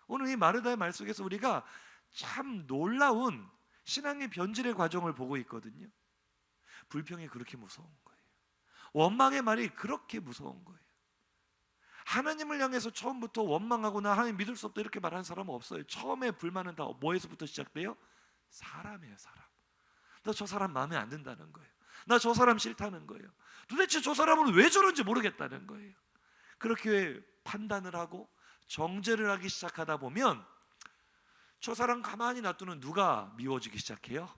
오늘 이 마르다의 말 속에서 우리가 참 놀라운 신앙의 변질의 과정을 보고 있거든요. 불평이 그렇게 무서운 거예요. 원망의 말이 그렇게 무서운 거예요. 하나님을 향해서 처음부터 원망하거나 하나님 믿을 수 없다 이렇게 말하는 사람은 없어요. 처음에 불만은 다 뭐에서부터 시작돼요? 사람이에요. 사람. 나 저 사람 마음에 안 든다는 거예요. 나 저 사람 싫다는 거예요. 도대체 저 사람은 왜 저런지 모르겠다는 거예요. 그렇게 판단을 하고 정죄를 하기 시작하다 보면 저 사람 가만히 놔두는 누가 미워지기 시작해요?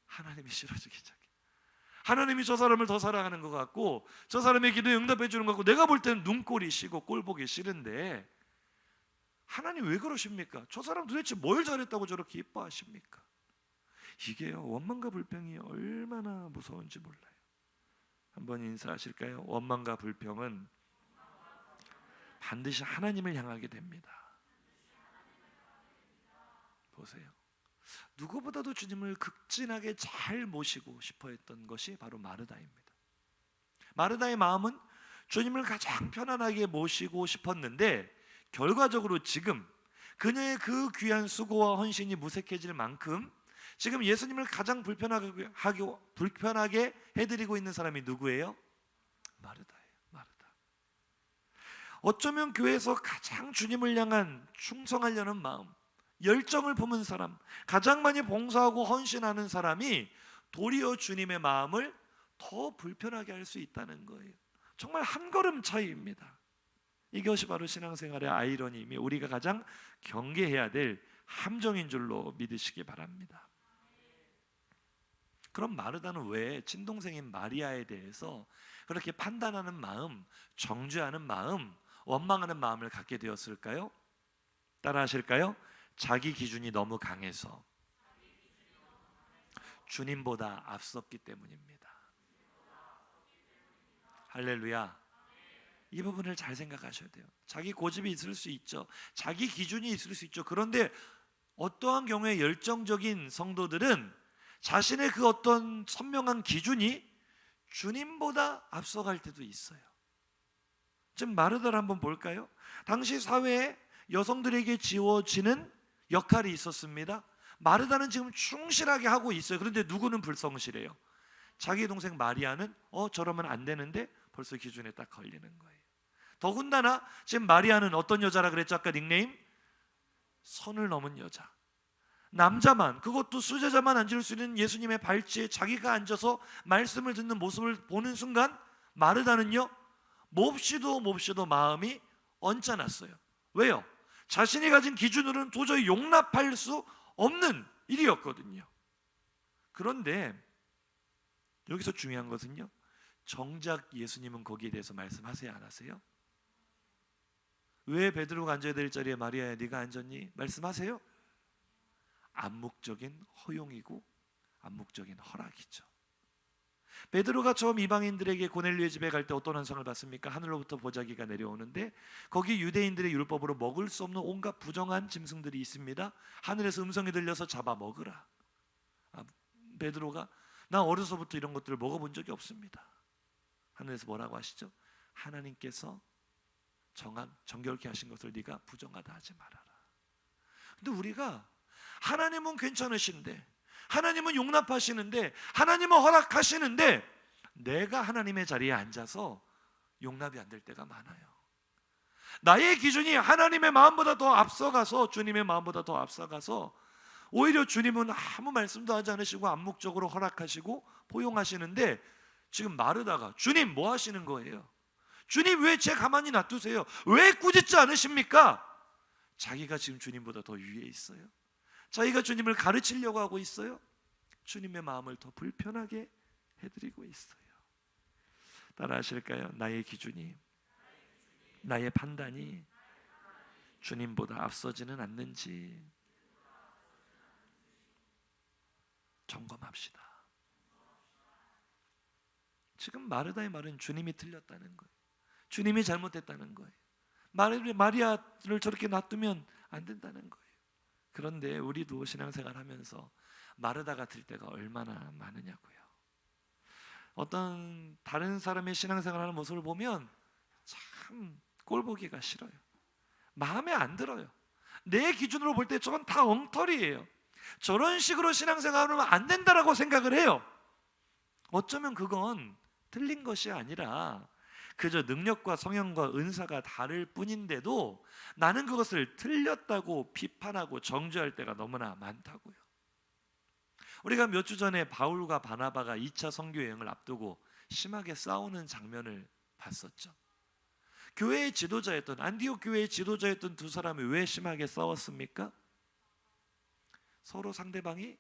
하나님이 싫어지기 시작해요. 하나님이 저 사람을 더 사랑하는 것 같고 저 사람의 기도에 응답해 주는 것 같고 내가 볼 때는 눈꼴이 싫고 꼴 보기 싫은데 하나님 왜 그러십니까? 저 사람 도대체 뭘 잘했다고 저렇게 이뻐하십니까? 이게요, 원망과 불평이 얼마나 무서운지 몰라요. 한번 인사하실까요? 원망과 불평은 반드시 하나님을 향하게 됩니다. 보세요. 누구보다도 주님을 극진하게 잘 모시고 싶어 했던 것이 바로 마르다입니다. 마르다의 마음은 주님을 가장 편안하게 모시고 싶었는데 결과적으로 지금 그녀의 그 귀한 수고와 헌신이 무색해질 만큼 지금 예수님을 가장 불편하게 해드리고 있는 사람이 누구예요? 마르다예요. 마르다. 어쩌면 교회에서 가장 주님을 향한 충성하려는 마음, 열정을 품은 사람, 가장 많이 봉사하고 헌신하는 사람이 도리어 주님의 마음을 더 불편하게 할 수 있다는 거예요. 정말 한 걸음 차이입니다. 이것이 바로 신앙생활의 아이러니이며 우리가 가장 경계해야 될 함정인 줄로 믿으시기 바랍니다. 그럼 마르다는 왜 친동생인 마리아에 대해서 그렇게 판단하는 마음, 정죄하는 마음, 원망하는 마음을 갖게 되었을까요? 따라 하실까요? 자기 기준이 너무 강해서 주님보다 앞섰기 때문입니다. 할렐루야. 이 부분을 잘 생각하셔야 돼요. 자기 고집이 있을 수 있죠. 자기 기준이 있을 수 있죠. 그런데 어떠한 경우에 열정적인 성도들은 자신의 그 어떤 선명한 기준이 주님보다 앞서갈 때도 있어요. 지금 마르다를 한번 볼까요? 당시 사회에 여성들에게 지워지는 역할이 있었습니다. 마르다는 지금 충실하게 하고 있어요. 그런데 누구는 불성실해요? 자기 동생 마리아는 저러면 안 되는데 벌써 기준에 딱 걸리는 거예요. 더군다나 지금 마리아는 어떤 여자라 그랬죠? 아까 닉네임? 선을 넘은 여자. 남자만, 그것도 수제자만 앉을 수 있는 예수님의 발치에 자기가 앉아서 말씀을 듣는 모습을 보는 순간 마르다는요, 몹시도 마음이 언짢았어요. 왜요? 자신이 가진 기준으로는 도저히 용납할 수 없는 일이었거든요. 그런데 여기서 중요한 것은요, 정작 예수님은 거기에 대해서 말씀하세요, 안 하세요? 왜 베드로가 앉아야 될 자리에 마리아야 네가 앉았니? 말씀하세요? 암묵적인 허용이고 암묵적인 허락이죠. 베드로가 처음 이방인들에게 고넬료의 집에 갈 때 어떤 환상을 봤습니까? 하늘로부터 보자기가 내려오는데 거기 유대인들의 율법으로 먹을 수 없는 온갖 부정한 짐승들이 있습니다. 하늘에서 음성이 들려서 잡아 먹으라. 베드로가 나 어려서부터 이런 것들을 먹어본 적이 없습니다. 하늘에서 뭐라고 하시죠? 하나님께서 정결케 하신 것을 네가 부정하다 하지 말아라. 근데 우리가 하나님은 괜찮으신데, 하나님은 용납하시는데, 하나님은 허락하시는데 내가 하나님의 자리에 앉아서 용납이 안 될 때가 많아요. 나의 기준이 하나님의 마음보다 더 앞서가서, 주님의 마음보다 더 앞서가서 오히려 주님은 아무 말씀도 하지 않으시고 암묵적으로 허락하시고 포용하시는데, 지금 마르다가 주님 뭐 하시는 거예요? 주님 왜 제 가만히 놔두세요? 왜 꾸짖지 않으십니까? 자기가 지금 주님보다 더 위에 있어요. 자기가 주님을 가르치려고 하고 있어요. 주님의 마음을 더 불편하게 해드리고 있어요. 따라 하실까요? 나의 기준이, 나의 판단이 주님보다 앞서지는 않는지 점검합시다. 지금 마르다의 말은 주님이 틀렸다는 거예요. 주님이 잘못했다는 거예요. 마리아를 저렇게 놔두면 안 된다는 거예요. 그런데 우리도 신앙생활 하면서 마르다 같을 때가 얼마나 많으냐고요. 어떤 다른 사람의 신앙생활하는 모습을 보면 참 꼴보기가 싫어요. 마음에 안 들어요. 내 기준으로 볼 때 저건 다 엉터리예요. 저런 식으로 신앙생활하면 안 된다라고 생각을 해요. 어쩌면 그건 틀린 것이 아니라 그저 능력과 성향과 은사가 다를 뿐인데도 나는 그것을 틀렸다고 비판하고 정죄할 때가 너무나 많다고요. 우리가 몇 주 전에 바울과 바나바가 2차 선교 여행을 앞두고 심하게 싸우는 장면을 봤었죠. 교회의 지도자였던, 안디옥 교회의 지도자였던 두 사람이 왜 심하게 싸웠습니까? 서로 상대방이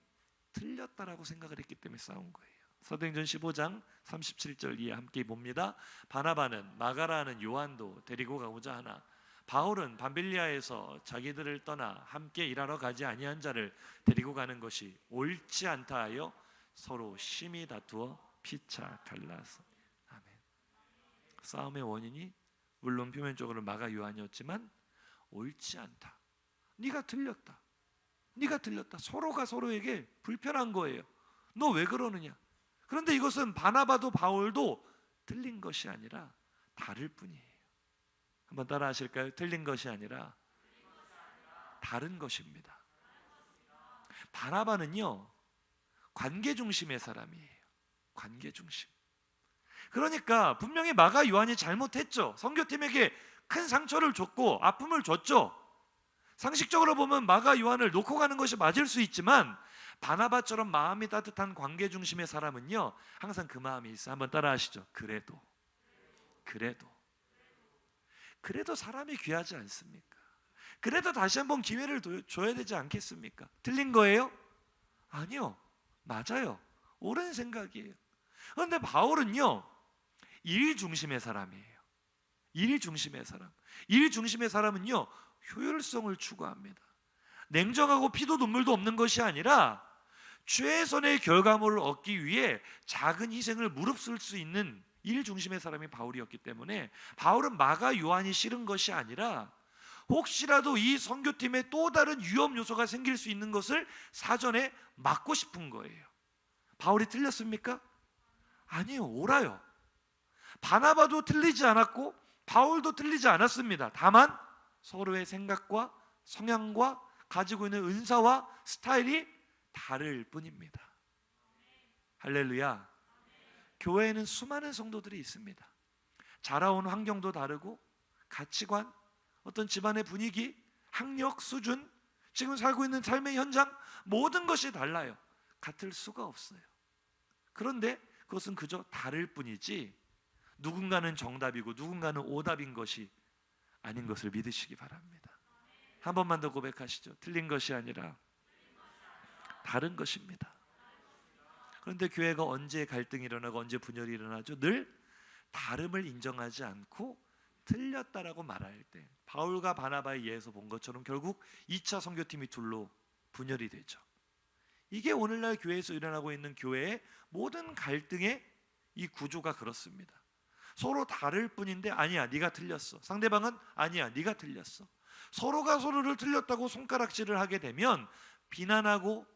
틀렸다라고 생각을 했기 때문에 싸운 거예요. 사도행전 15장 37절 이에 함께 봅니다. 바나바는 마가라는 요한도 데리고 가고자 하나 바울은 밤빌리아에서 자기들을 떠나 함께 일하러 가지 아니한 자를 데리고 가는 것이 옳지 않다 하여 서로 심히 다투어 피차 갈라서. 아멘. 싸움의 원인이 물론 표면적으로 마가 요한이었지만 옳지 않다. 네가 틀렸다. 네가 틀렸다. 서로가 서로에게 불편한 거예요. 너 왜 그러느냐? 그런데 이것은 바나바도 바울도 틀린 것이 아니라 다를 뿐이에요. 한번 따라 하실까요? 틀린 것이 아니라 다른 것입니다. 바나바는요, 관계 중심의 사람이에요. 관계 중심. 그러니까 분명히 마가 요한이 잘못했죠. 선교팀에게 큰 상처를 줬고 아픔을 줬죠. 상식적으로 보면 마가 요한을 놓고 가는 것이 맞을 수 있지만 바나바처럼 마음이 따뜻한 관계 중심의 사람은요, 항상 그 마음이 있어요. 한번 따라 하시죠. 그래도 사람이 귀하지 않습니까? 그래도 다시 한번 기회를 줘야 되지 않겠습니까? 틀린 거예요? 아니요, 맞아요. 옳은 생각이에요. 그런데 바울은요, 일 중심의 사람이에요. 일 중심의 사람. 일 중심의 사람은요, 효율성을 추구합니다. 냉정하고 피도 눈물도 없는 것이 아니라 최선의 결과물을 얻기 위해 작은 희생을 무릅쓸 수 있는 일 중심의 사람이 바울이었기 때문에 바울은 마가 요한이 싫은 것이 아니라 혹시라도 이 선교팀에 또 다른 위험 요소가 생길 수 있는 것을 사전에 막고 싶은 거예요. 바울이 틀렸습니까? 아니요, 옳아요. 바나바도 틀리지 않았고 바울도 틀리지 않았습니다. 다만 서로의 생각과 성향과 가지고 있는 은사와 스타일이 다를 뿐입니다. 할렐루야. 교회에는 수많은 성도들이 있습니다. 자라온 환경도 다르고 가치관, 어떤 집안의 분위기, 학력 수준, 지금 살고 있는 삶의 현장, 모든 것이 달라요. 같을 수가 없어요. 그런데 그것은 그저 다를 뿐이지 누군가는 정답이고 누군가는 오답인 것이 아닌 것을 믿으시기 바랍니다. 한 번만 더 고백하시죠. 틀린 것이 아니라 다른 것입니다. 그런데 교회가 언제 갈등이 일어나고 언제 분열이 일어나죠? 늘 다름을 인정하지 않고 틀렸다라고 말할 때, 바울과 바나바의 예에서 본 것처럼 결국 2차 선교팀이 둘로 분열이 되죠. 이게 오늘날 교회에서 일어나고 있는 교회의 모든 갈등의 이 구조가 그렇습니다. 서로 다를 뿐인데 아니야, 네가 틀렸어. 상대방은 아니야, 네가 틀렸어. 서로가 서로를 틀렸다고 손가락질을 하게 되면, 비난하고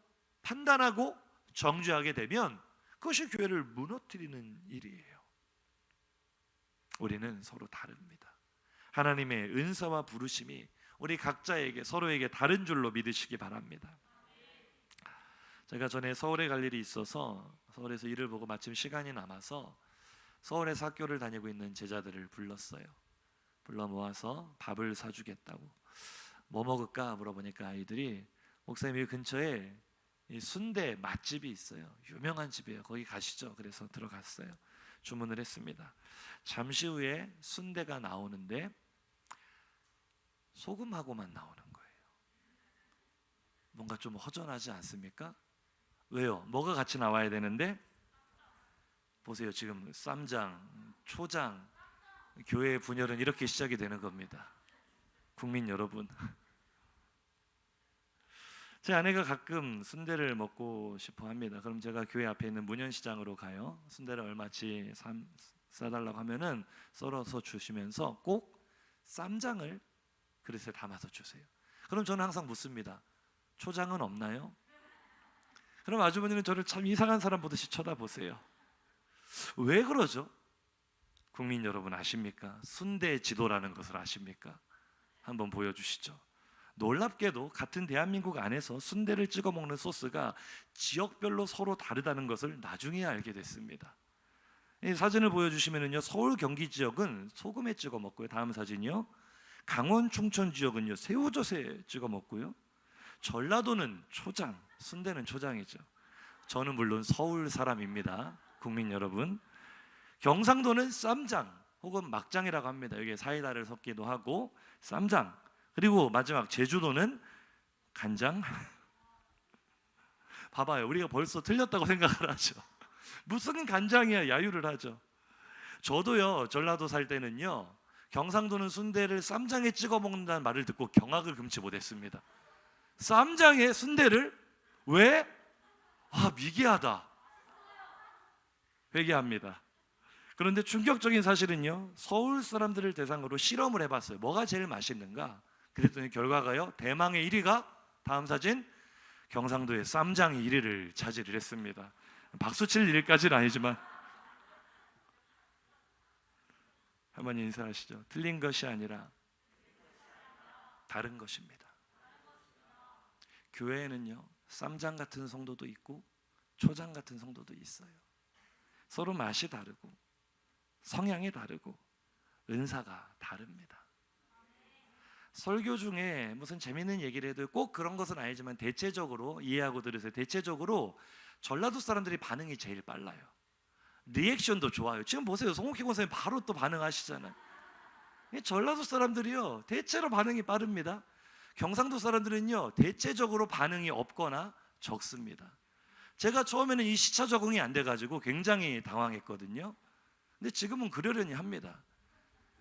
판단하고 정죄하게 되면 그것이 교회를 무너뜨리는 일이에요. 우리는 서로 다릅니다. 하나님의 은사와 부르심이 우리 각자에게, 서로에게 다른 줄로 믿으시기 바랍니다. 제가 전에 서울에 갈 일이 있어서 서울에서 일을 보고 마침 시간이 남아서 서울에서 학교를 다니고 있는 제자들을 불렀어요. 불러 모아서 밥을 사주겠다고. 뭐 먹을까 물어보니까 아이들이 목사님 이 근처에 이 순대 맛집이 있어요. 유명한 집이에요. 거기 가시죠. 그래서 들어갔어요. 주문을 했습니다. 잠시 후에 순대가 나오는데 소금하고만 나오는 거예요. 뭔가 좀 허전하지 않습니까? 왜요? 뭐가 같이 나와야 되는데? 보세요. 지금 쌈장, 초장, 교회의 분열은 이렇게 시작이 되는 겁니다. 국민 여러분, 제 아내가 가끔 순대를 먹고 싶어 합니다. 그럼 제가 교회 앞에 있는 문현시장으로 가요. 순대를 얼마치 싸달라고 하면은 썰어서 주시면서 꼭 쌈장을 그릇에 담아서 주세요. 그럼 저는 항상 묻습니다. 초장은 없나요? 그럼 아주머니는 저를 참 이상한 사람 보듯이 쳐다보세요. 왜 그러죠? 국민 여러분 아십니까? 순대의 지도라는 것을 아십니까? 한번 보여주시죠. 놀랍게도 같은 대한민국 안에서 순대를 찍어 먹는 소스가 지역별로 서로 다르다는 것을 나중에 알게 됐습니다. 이 사진을 보여주시면요, 서울 경기 지역은 소금에 찍어 먹고요. 다음 사진이요. 강원 충청 지역은요 새우젓에 찍어 먹고요. 전라도는 초장, 순대는 초장이죠. 저는 물론 서울 사람입니다. 국민 여러분. 경상도는 쌈장 혹은 막장이라고 합니다. 여기에 사이다를 섞기도 하고 쌈장. 그리고 마지막 제주도는 간장. 봐봐요. 우리가 벌써 틀렸다고 생각을 하죠. 무슨 간장이야, 야유를 하죠. 저도요 전라도 살 때는요 경상도는 순대를 쌈장에 찍어 먹는다는 말을 듣고 경악을 금치 못했습니다. 쌈장에 순대를? 왜? 미개하다. 회개합니다. 그런데 충격적인 사실은요, 서울 사람들을 대상으로 실험을 해봤어요. 뭐가 제일 맛있는가? 그랬더니 결과가요, 대망의 1위가 다음 사진, 경상도의 쌈장이 1위를 차지를 했습니다. 박수 칠 일까지는 아니지만 한번 인사하시죠. 틀린 것이 아니라 다른 것입니다. 교회에는요 쌈장 같은 성도도 있고 초장 같은 성도도 있어요. 서로 맛이 다르고 성향이 다르고 은사가 다릅니다. 설교 중에 무슨 재밌는 얘기를 해도 꼭 그런 것은 아니지만 대체적으로 이해하고 들으세요. 대체적으로 전라도 사람들이 반응이 제일 빨라요. 리액션도 좋아요. 지금 보세요. 송옥희 권사님 바로 또 반응하시잖아요. 전라도 사람들이요 대체로 반응이 빠릅니다. 경상도 사람들은요 대체적으로 반응이 없거나 적습니다. 제가 처음에는 이 시차 적응이 안 돼가지고 굉장히 당황했거든요. 근데 지금은 그러려니 합니다.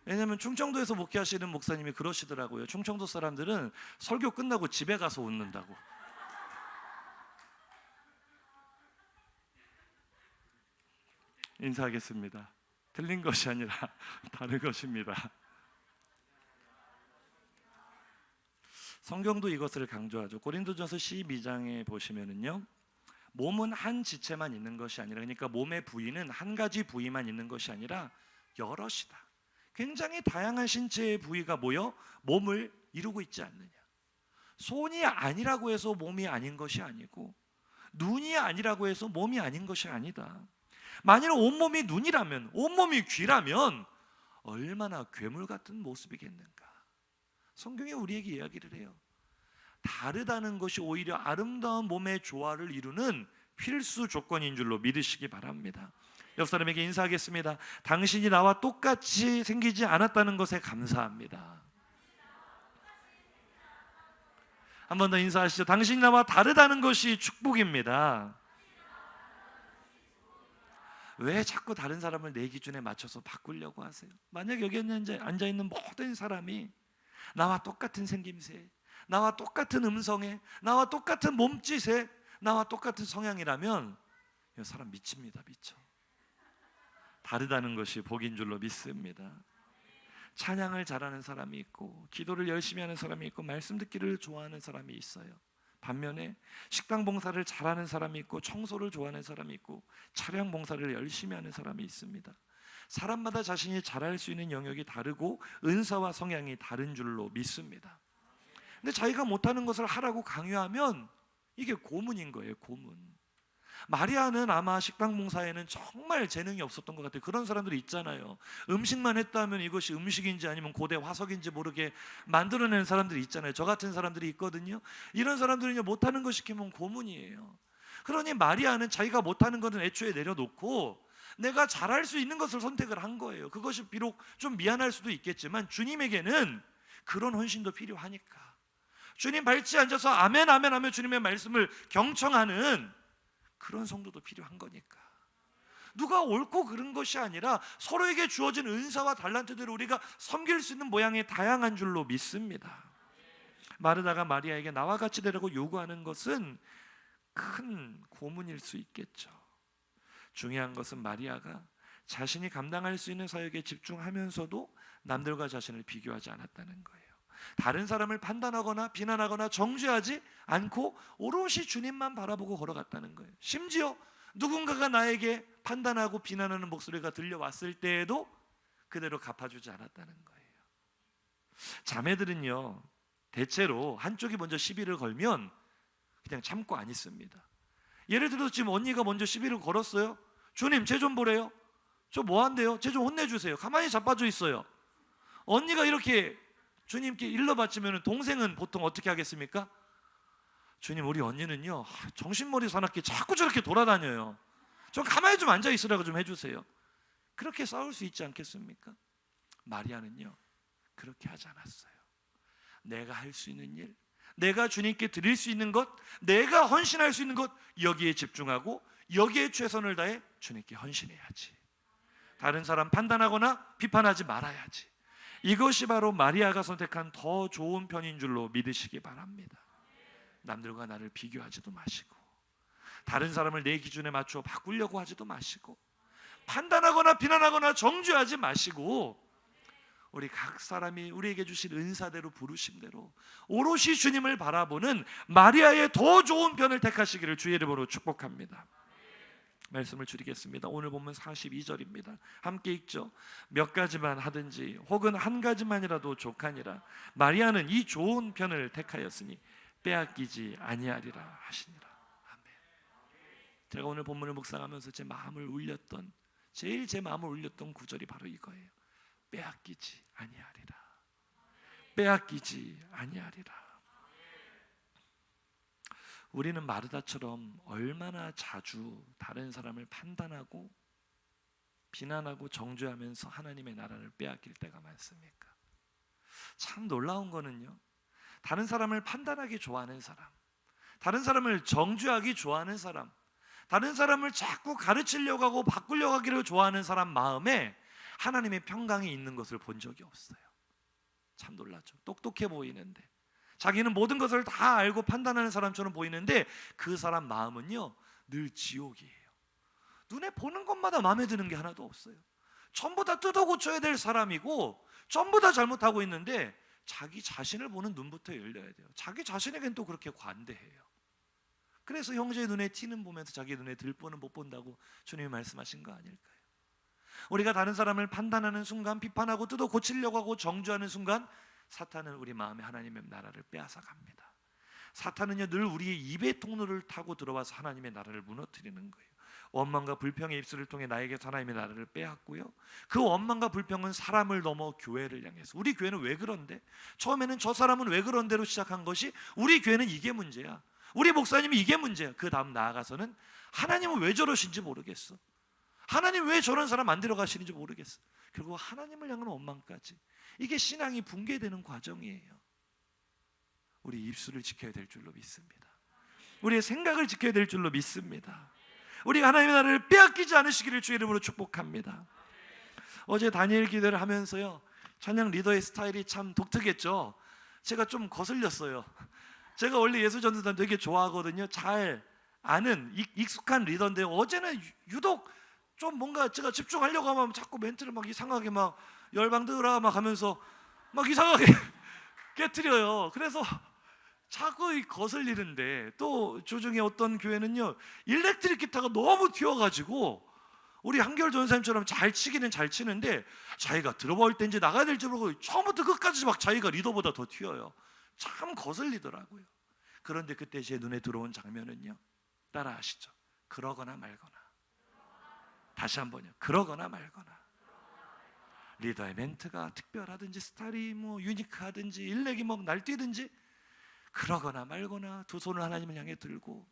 왜냐하면 충청도에서 목회하시는 목사님이 그러시더라고요. 충청도 사람들은 설교 끝나고 집에 가서 웃는다고. 인사하겠습니다. 틀린 것이 아니라 다른 것입니다. 성경도 이것을 강조하죠. 고린도전서 12장에 보시면은요, 몸은 한 지체만 있는 것이 아니라, 그러니까 몸의 부위는 한 가지 부위만 있는 것이 아니라 여럿이다. 굉장히 다양한 신체의 부위가 모여 몸을 이루고 있지 않느냐. 손이 아니라고 해서 몸이 아닌 것이 아니고, 눈이 아니라고 해서 몸이 아닌 것이 아니다. 만일 온몸이 눈이라면, 온몸이 귀라면 얼마나 괴물 같은 모습이겠는가. 성경이 우리에게 이야기를 해요. 다르다는 것이 오히려 아름다운 몸의 조화를 이루는 필수 조건인 줄로 믿으시기 바랍니다. 옆 사람에게 인사하겠습니다. 당신이 나와 똑같이 생기지 않았다는 것에 감사합니다. 한 번 더 인사하시죠. 당신이 나와 다르다는 것이 축복입니다. 왜 자꾸 다른 사람을 내 기준에 맞춰서 바꾸려고 하세요? 만약 여기 앉아있는 모든 사람이 나와 똑같은 생김새, 나와 똑같은 음성에, 나와 똑같은 몸짓에, 나와 똑같은 성향이라면 이 사람 미칩니다. 미쳐. 다르다는 것이 복인 줄로 믿습니다. 찬양을 잘하는 사람이 있고, 기도를 열심히 하는 사람이 있고, 말씀 듣기를 좋아하는 사람이 있어요. 반면에 식당 봉사를 잘하는 사람이 있고, 청소를 좋아하는 사람이 있고, 차량 봉사를 열심히 하는 사람이 있습니다. 사람마다 자신이 잘할 수 있는 영역이 다르고 은사와 성향이 다른 줄로 믿습니다. 근데 자기가 못하는 것을 하라고 강요하면 이게 고문인 거예요, 고문. 마리아는 아마 식당 봉사에는 정말 재능이 없었던 것 같아요. 그런 사람들이 있잖아요. 음식만 했다면 이것이 음식인지 아니면 고대 화석인지 모르게 만들어내는 사람들이 있잖아요. 저 같은 사람들이 있거든요. 이런 사람들은요, 못하는 거 시키면 고문이에요. 그러니 마리아는 자기가 못하는 것은 애초에 내려놓고 내가 잘할 수 있는 것을 선택을 한 거예요. 그것이 비록 좀 미안할 수도 있겠지만 주님에게는 그런 헌신도 필요하니까. 주님 발치에 앉아서 아멘 아멘 하며 주님의 말씀을 경청하는 그런 성도도 필요한 거니까. 누가 옳고 그른 것이 아니라 서로에게 주어진 은사와 달란트대로 우리가 섬길 수 있는 모양의 다양한 줄로 믿습니다. 마르다가 마리아에게 나와 같이 되라고 요구하는 것은 큰 고문일 수 있겠죠. 중요한 것은 마리아가 자신이 감당할 수 있는 사역에 집중하면서도 남들과 자신을 비교하지 않았다는 거예요. 다른 사람을 판단하거나 비난하거나 정죄하지 않고 오롯이 주님만 바라보고 걸어갔다는 거예요. 심지어 누군가가 나에게 판단하고 비난하는 목소리가 들려왔을 때에도 그대로 갚아주지 않았다는 거예요. 자매들은요, 대체로 한쪽이 먼저 시비를 걸면 그냥 참고 안 있습니다. 예를 들어서 지금 언니가 먼저 시비를 걸었어요. 주님, 쟤 좀 보래요. 저 뭐 한대요? 쟤 좀 혼내주세요. 가만히 자빠져 있어요. 언니가 이렇게 주님께 일러 바치면 동생은 보통 어떻게 하겠습니까? 주님, 우리 언니는요, 정신머리 사납게 자꾸 저렇게 돌아다녀요. 좀 가만히 좀 앉아 있으라고 좀 해주세요. 그렇게 싸울 수 있지 않겠습니까? 마리아는요, 그렇게 하지 않았어요. 내가 할 수 있는 일, 내가 주님께 드릴 수 있는 것, 내가 헌신할 수 있는 것, 여기에 집중하고 여기에 최선을 다해 주님께 헌신해야지. 다른 사람 판단하거나 비판하지 말아야지. 이것이 바로 마리아가 선택한 더 좋은 편인 줄로 믿으시기 바랍니다. 남들과 나를 비교하지도 마시고 다른 사람을 내 기준에 맞춰 바꾸려고 하지도 마시고 판단하거나 비난하거나 정죄하지 마시고 우리 각 사람이 우리에게 주신 은사대로 부르심대로 오롯이 주님을 바라보는 마리아의 더 좋은 편을 택하시기를 주의 이름으로 축복합니다. 말씀을 줄이겠습니다. 오늘 본문 42절입니다. 함께 읽죠. 몇 가지만 하든지 혹은 한 가지만이라도 족하니라. 마리아는 이 좋은 편을 택하였으니 빼앗기지 아니하리라 하시니라. 아멘. 제가 오늘 본문을 묵상하면서 제 마음을 울렸던, 제일 제 마음을 울렸던 구절이 바로 이거예요. 빼앗기지 아니하리라. 빼앗기지 아니하리라. 우리는 마르다처럼 얼마나 자주 다른 사람을 판단하고 비난하고 정죄하면서 하나님의 나라를 빼앗길 때가 많습니까? 참 놀라운 거는요, 다른 사람을 판단하기 좋아하는 사람, 다른 사람을 정죄하기 좋아하는 사람, 다른 사람을 자꾸 가르치려고 하고 바꾸려고 하기를 좋아하는 사람 마음에 하나님의 평강이 있는 것을 본 적이 없어요. 참 놀라죠. 똑똑해 보이는데, 자기는 모든 것을 다 알고 판단하는 사람처럼 보이는데 그 사람 마음은요, 늘 지옥이에요. 눈에 보는 것마다 마음에 드는 게 하나도 없어요. 전부 다 뜯어 고쳐야 될 사람이고 전부 다 잘못하고 있는데 자기 자신을 보는 눈부터 열려야 돼요. 자기 자신에겐 또 그렇게 관대해요. 그래서 형제의 눈에 티는 보면서 자기 눈에 들보는 못 본다고 주님이 말씀하신 거 아닐까요? 우리가 다른 사람을 판단하는 순간, 비판하고 뜯어 고치려고 하고 정죄하는 순간 사탄은 우리 마음에 하나님의 나라를 빼앗아 갑니다. 사탄은요, 늘 우리의 입의 통로를 타고 들어와서 하나님의 나라를 무너뜨리는 거예요. 원망과 불평의 입술을 통해 나에게서 하나님의 나라를 빼앗고요, 그 원망과 불평은 사람을 넘어 교회를 향해서, 우리 교회는 왜 그런데? 처음에는 저 사람은 왜 그런데로 시작한 것이 우리 교회는 이게 문제야, 우리 목사님이 이게 문제야. 그 다음 나아가서는 하나님은 왜 저러신지 모르겠어, 하나님 왜 저런 사람 안 데려가시는지 모르겠어. 결국 하나님을 향한 원망까지. 이게 신앙이 붕괴되는 과정이에요. 우리 입술을 지켜야 될 줄로 믿습니다. 우리의 생각을 지켜야 될 줄로 믿습니다. 우리가 하나님의 나라를 빼앗기지 않으시기를 주의 이름으로 축복합니다. 어제 다니엘 기도를 하면서요, 찬양 리더의 스타일이 참 독특했죠. 제가 좀 거슬렸어요. 제가 원래 예수전도단 되게 좋아하거든요. 잘 아는 익숙한 리더인데 어제는 유독 좀 뭔가 제가 집중하려고 하면 자꾸 멘트를 막 이상하게 막 열방들아 막 하면서 막 이상하게 깨트려요. 그래서 자꾸 거슬리는데, 또 주중에 어떤 교회는요, 일렉트릭 기타가 너무 튀어가지고 우리 한결 전사님처럼 잘 치기는 잘 치는데 자기가 들어볼 때인지 나가야 될지 모르고 처음부터 끝까지 막 자기가 리더보다 더 튀어요. 참 거슬리더라고요. 그런데 그때 제 눈에 들어온 장면은요, 따라 하시죠. 그러거나 말거나. 다시 한번요. 그러거나 말거나. 리더의 멘트가 특별하든지 스타일이 뭐 유니크하든지 일렉이 뭐 날뛰든지, 그러거나 말거나 두 손을 하나님을 향해 들고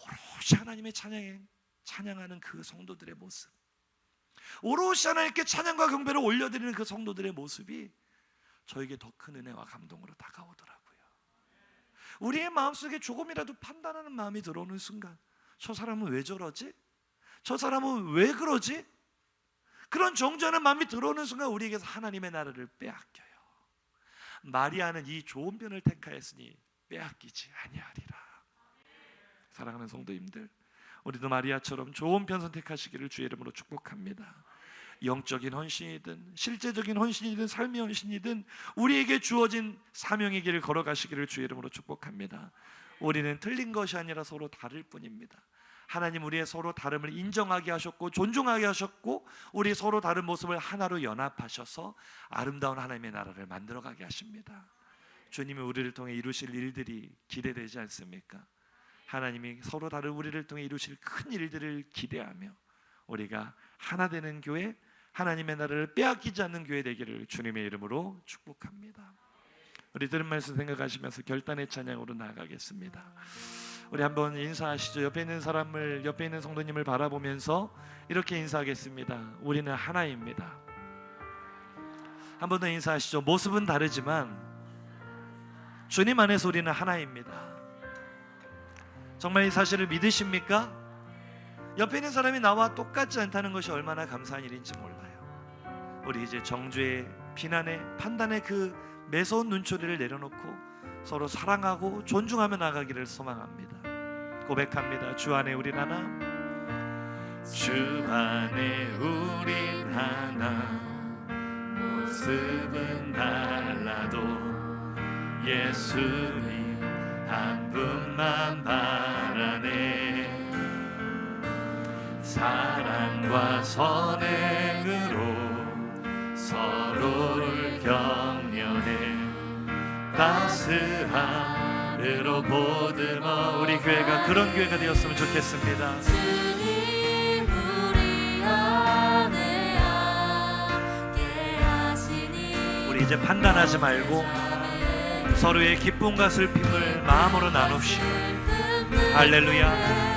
오롯이 하나님의 찬양하는 그 성도들의 모습, 오롯이 하나님께 찬양과 경배를 올려드리는 그 성도들의 모습이 저에게 더 큰 은혜와 감동으로 다가오더라고요. 우리의 마음속에 조금이라도 판단하는 마음이 들어오는 순간, 저 사람은 왜 저러지? 저 사람은 왜 그러지? 그런 정죄하는 마음이 들어오는 순간 우리에게서 하나님의 나라를 빼앗겨요. 마리아는 이 좋은 편을 택하였으니 빼앗기지 아니하리라. 사랑하는 성도님들, 우리도 마리아처럼 좋은 편 선택하시기를 주의 이름으로 축복합니다. 영적인 헌신이든 실제적인 헌신이든 삶의 헌신이든 우리에게 주어진 사명의 길을 걸어가시기를 주의 이름으로 축복합니다. 우리는 틀린 것이 아니라 서로 다를 뿐입니다. 하나님 우리의 서로 다름을 인정하게 하셨고 존중하게 하셨고, 우리 서로 다른 모습을 하나로 연합하셔서 아름다운 하나님의 나라를 만들어가게 하십니다. 주님이 우리를 통해 이루실 일들이 기대되지 않습니까? 하나님이 서로 다른 우리를 통해 이루실 큰 일들을 기대하며 우리가 하나 되는 교회, 하나님의 나라를 빼앗기지 않는 교회 되기를 주님의 이름으로 축복합니다. 우리 들은 말씀 생각하시면서 결단의 찬양으로 나아가겠습니다. 우리 한번 인사하시죠. 옆에 있는 사람을, 옆에 있는 성도님을 바라보면서 이렇게 인사하겠습니다. 우리는 하나입니다. 한 번 더 인사하시죠. 모습은 다르지만 주님 안에서 우리는 하나입니다. 정말 이 사실을 믿으십니까? 옆에 있는 사람이 나와 똑같지 않다는 것이 얼마나 감사한 일인지 몰라요. 우리 이제 정죄의, 비난의, 판단의 그 매서운 눈초리를 내려놓고 서로 사랑하고 존중하며 나가기를 소망합니다. 고백합니다. 주 안에 우린 하나, 주 안에 우린 하나, 모습은 달라도 예수님 한 분만 바라네. 사랑과 선행으로 서로를 격려해 따스함으로 보듬어. 우리 교회가 그런 교회가 되었으면 좋겠습니다. 주님 우리 안에 함께 하시니. 우리 이제 판단하지 말고 서로의 기쁨과 슬픔을 마음으로 나눕시다. 할렐루야.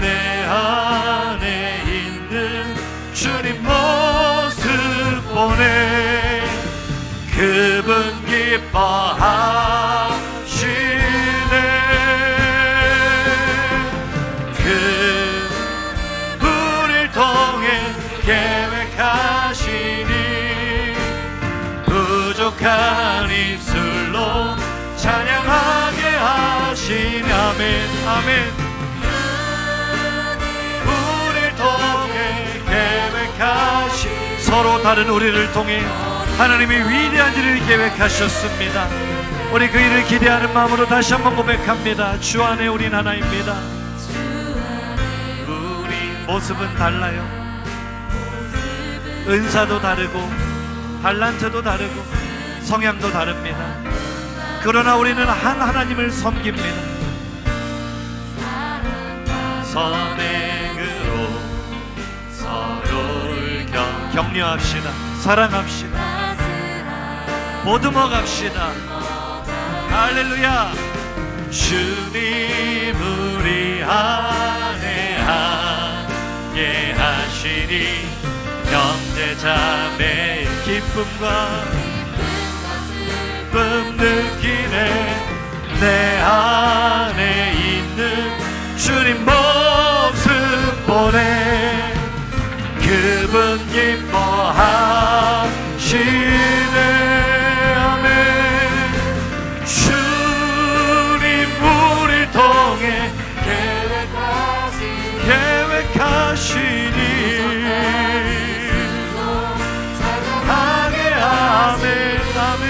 내 안에 있는 주님 모습 보내. 그분 기뻐하시네. 그분을 통해 계획하시니 부족한 입술로 찬양하게 하시니. 아멘 아멘. 우리를 통해 계획하신, 서로 다른 우리를 통해 하나님이 위대한 일을 계획하셨습니다. 우리 그 일을 기대하는 마음으로 다시 한번 고백합니다. 주 안에 우린 하나입니다. 우리 모습은 달라요. 은사도 다르고 달란트도 다르고 성향도 다릅니다. 그러나 우리는 한 하나님을 섬깁니다. 선행으로 서로를 격려합시다. 사랑합시다. 보듬어 갑시다. 할렐루야. 주님 우리 안에 함께 하시니 형제자매의 기쁨과 기쁨 느끼네. 내 안에 있는 주님 모습 보내. 그분 기뻐하시네. 아멘. 주님 우리를 통해 계획하시니 하게. 아멘 아멘.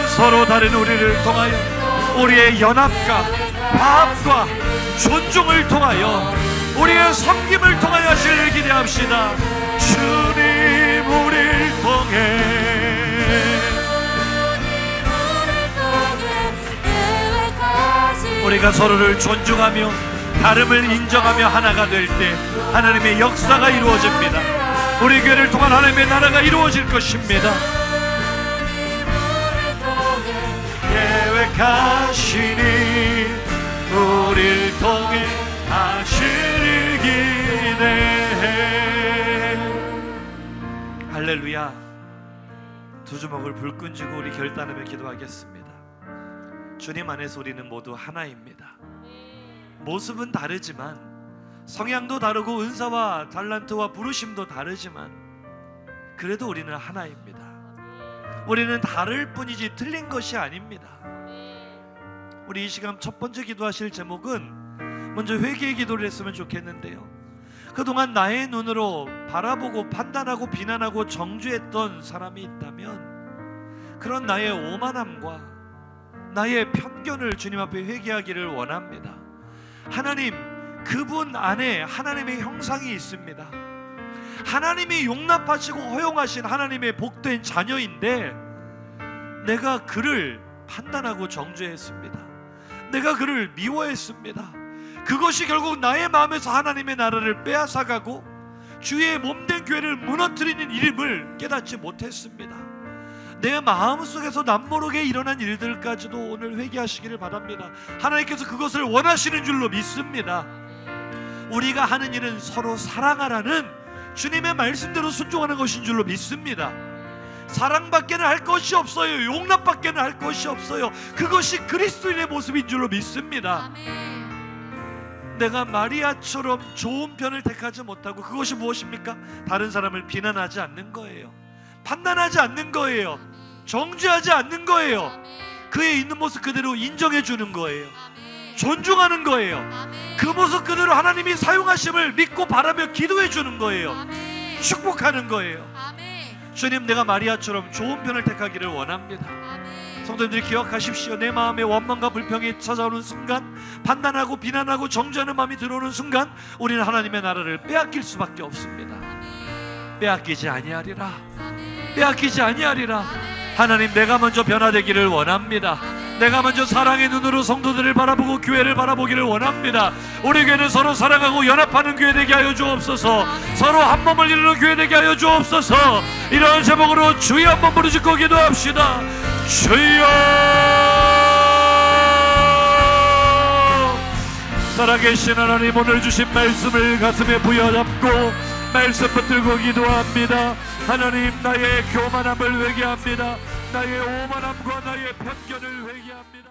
서로 다른 우리를 통하여 우리의 연합과 화합과 존중을 통하여 우리의 섬김을 통하여 하시기를 기대합시다. 주님 우리를 통해 우리가 서로를 존중하며 다름을 인정하며 하나가 될 때 하나님의 역사가 이루어집니다. 우리 교회를 통한 하나님의 나라가 이루어질 것입니다. 계획하시니 우리를 통해 하시길 기대해. 할렐루야. 두 주먹을 불끈 쥐고 우리 결단하며 기도하겠습니다. 주님 안에서 우리는 모두 하나입니다. 모습은 다르지만, 성향도 다르고 은사와 달란트와 부르심도 다르지만, 그래도 우리는 하나입니다. 우리는 다를 뿐이지 틀린 것이 아닙니다. 우리 이 시간 첫 번째 기도하실 제목은 먼저 회개의 기도를 했으면 좋겠는데요, 그동안 나의 눈으로 바라보고 판단하고 비난하고 정죄했던 사람이 있다면 그런 나의 오만함과 나의 편견을 주님 앞에 회개하기를 원합니다. 하나님, 그분 안에 하나님의 형상이 있습니다. 하나님이 용납하시고 허용하신 하나님의 복된 자녀인데 내가 그를 판단하고 정죄했습니다. 내가 그를 미워했습니다. 그것이 결국 나의 마음에서 하나님의 나라를 빼앗아가고 주의 몸된 교회를 무너뜨리는 일임을 깨닫지 못했습니다. 내 마음속에서 남모르게 일어난 일들까지도 오늘 회개하시기를 바랍니다. 하나님께서 그것을 원하시는 줄로 믿습니다. 우리가 하는 일은 서로 사랑하라는 주님의 말씀대로 순종하는 것인 줄로 믿습니다. 사랑밖에는 할 것이 없어요. 용납밖에는 할 것이 없어요. 그것이 그리스도인의 모습인 줄로 믿습니다. 내가 마리아처럼 좋은 편을 택하지 못하고, 그것이 무엇입니까? 다른 사람을 비난하지 않는 거예요. 판단하지 않는 거예요. 정죄하지 않는 거예요. 그의 있는 모습 그대로 인정해 주는 거예요. 존중하는 거예요. 그 모습 그대로 하나님이 사용하심을 믿고 바라며 기도해 주는 거예요. 축복하는 거예요. 주님, 내가 마리아처럼 좋은 편을 택하기를 원합니다. 성도님들이 기억하십시오. 내 마음에 원망과 불평이 찾아오는 순간, 판단하고 비난하고 정죄하는 마음이 들어오는 순간, 우리는 하나님의 나라를 빼앗길 수밖에 없습니다. 빼앗기지 아니하리라. 빼앗기지 아니하리라. 하나님, 내가 먼저 변화되기를 원합니다. 내가 먼저 사랑의 눈으로 성도들을 바라보고 교회를 바라보기를 원합니다. 우리 교회는 서로 사랑하고 연합하는 교회 되게 하여 주옵소서. 서로 한 몸을 이루는 교회 되게 하여 주옵소서. 이러한 제목으로 주여 한번 부르짖고 기도합시다. 주여. 살아계신 하나님, 오늘 주신 말씀을 가슴에 부여잡고 말씀 붙들고 기도합니다. 하나님, 나의 교만함을 회개합니다. 나의 오만함과 나의 편견을 회개합니다.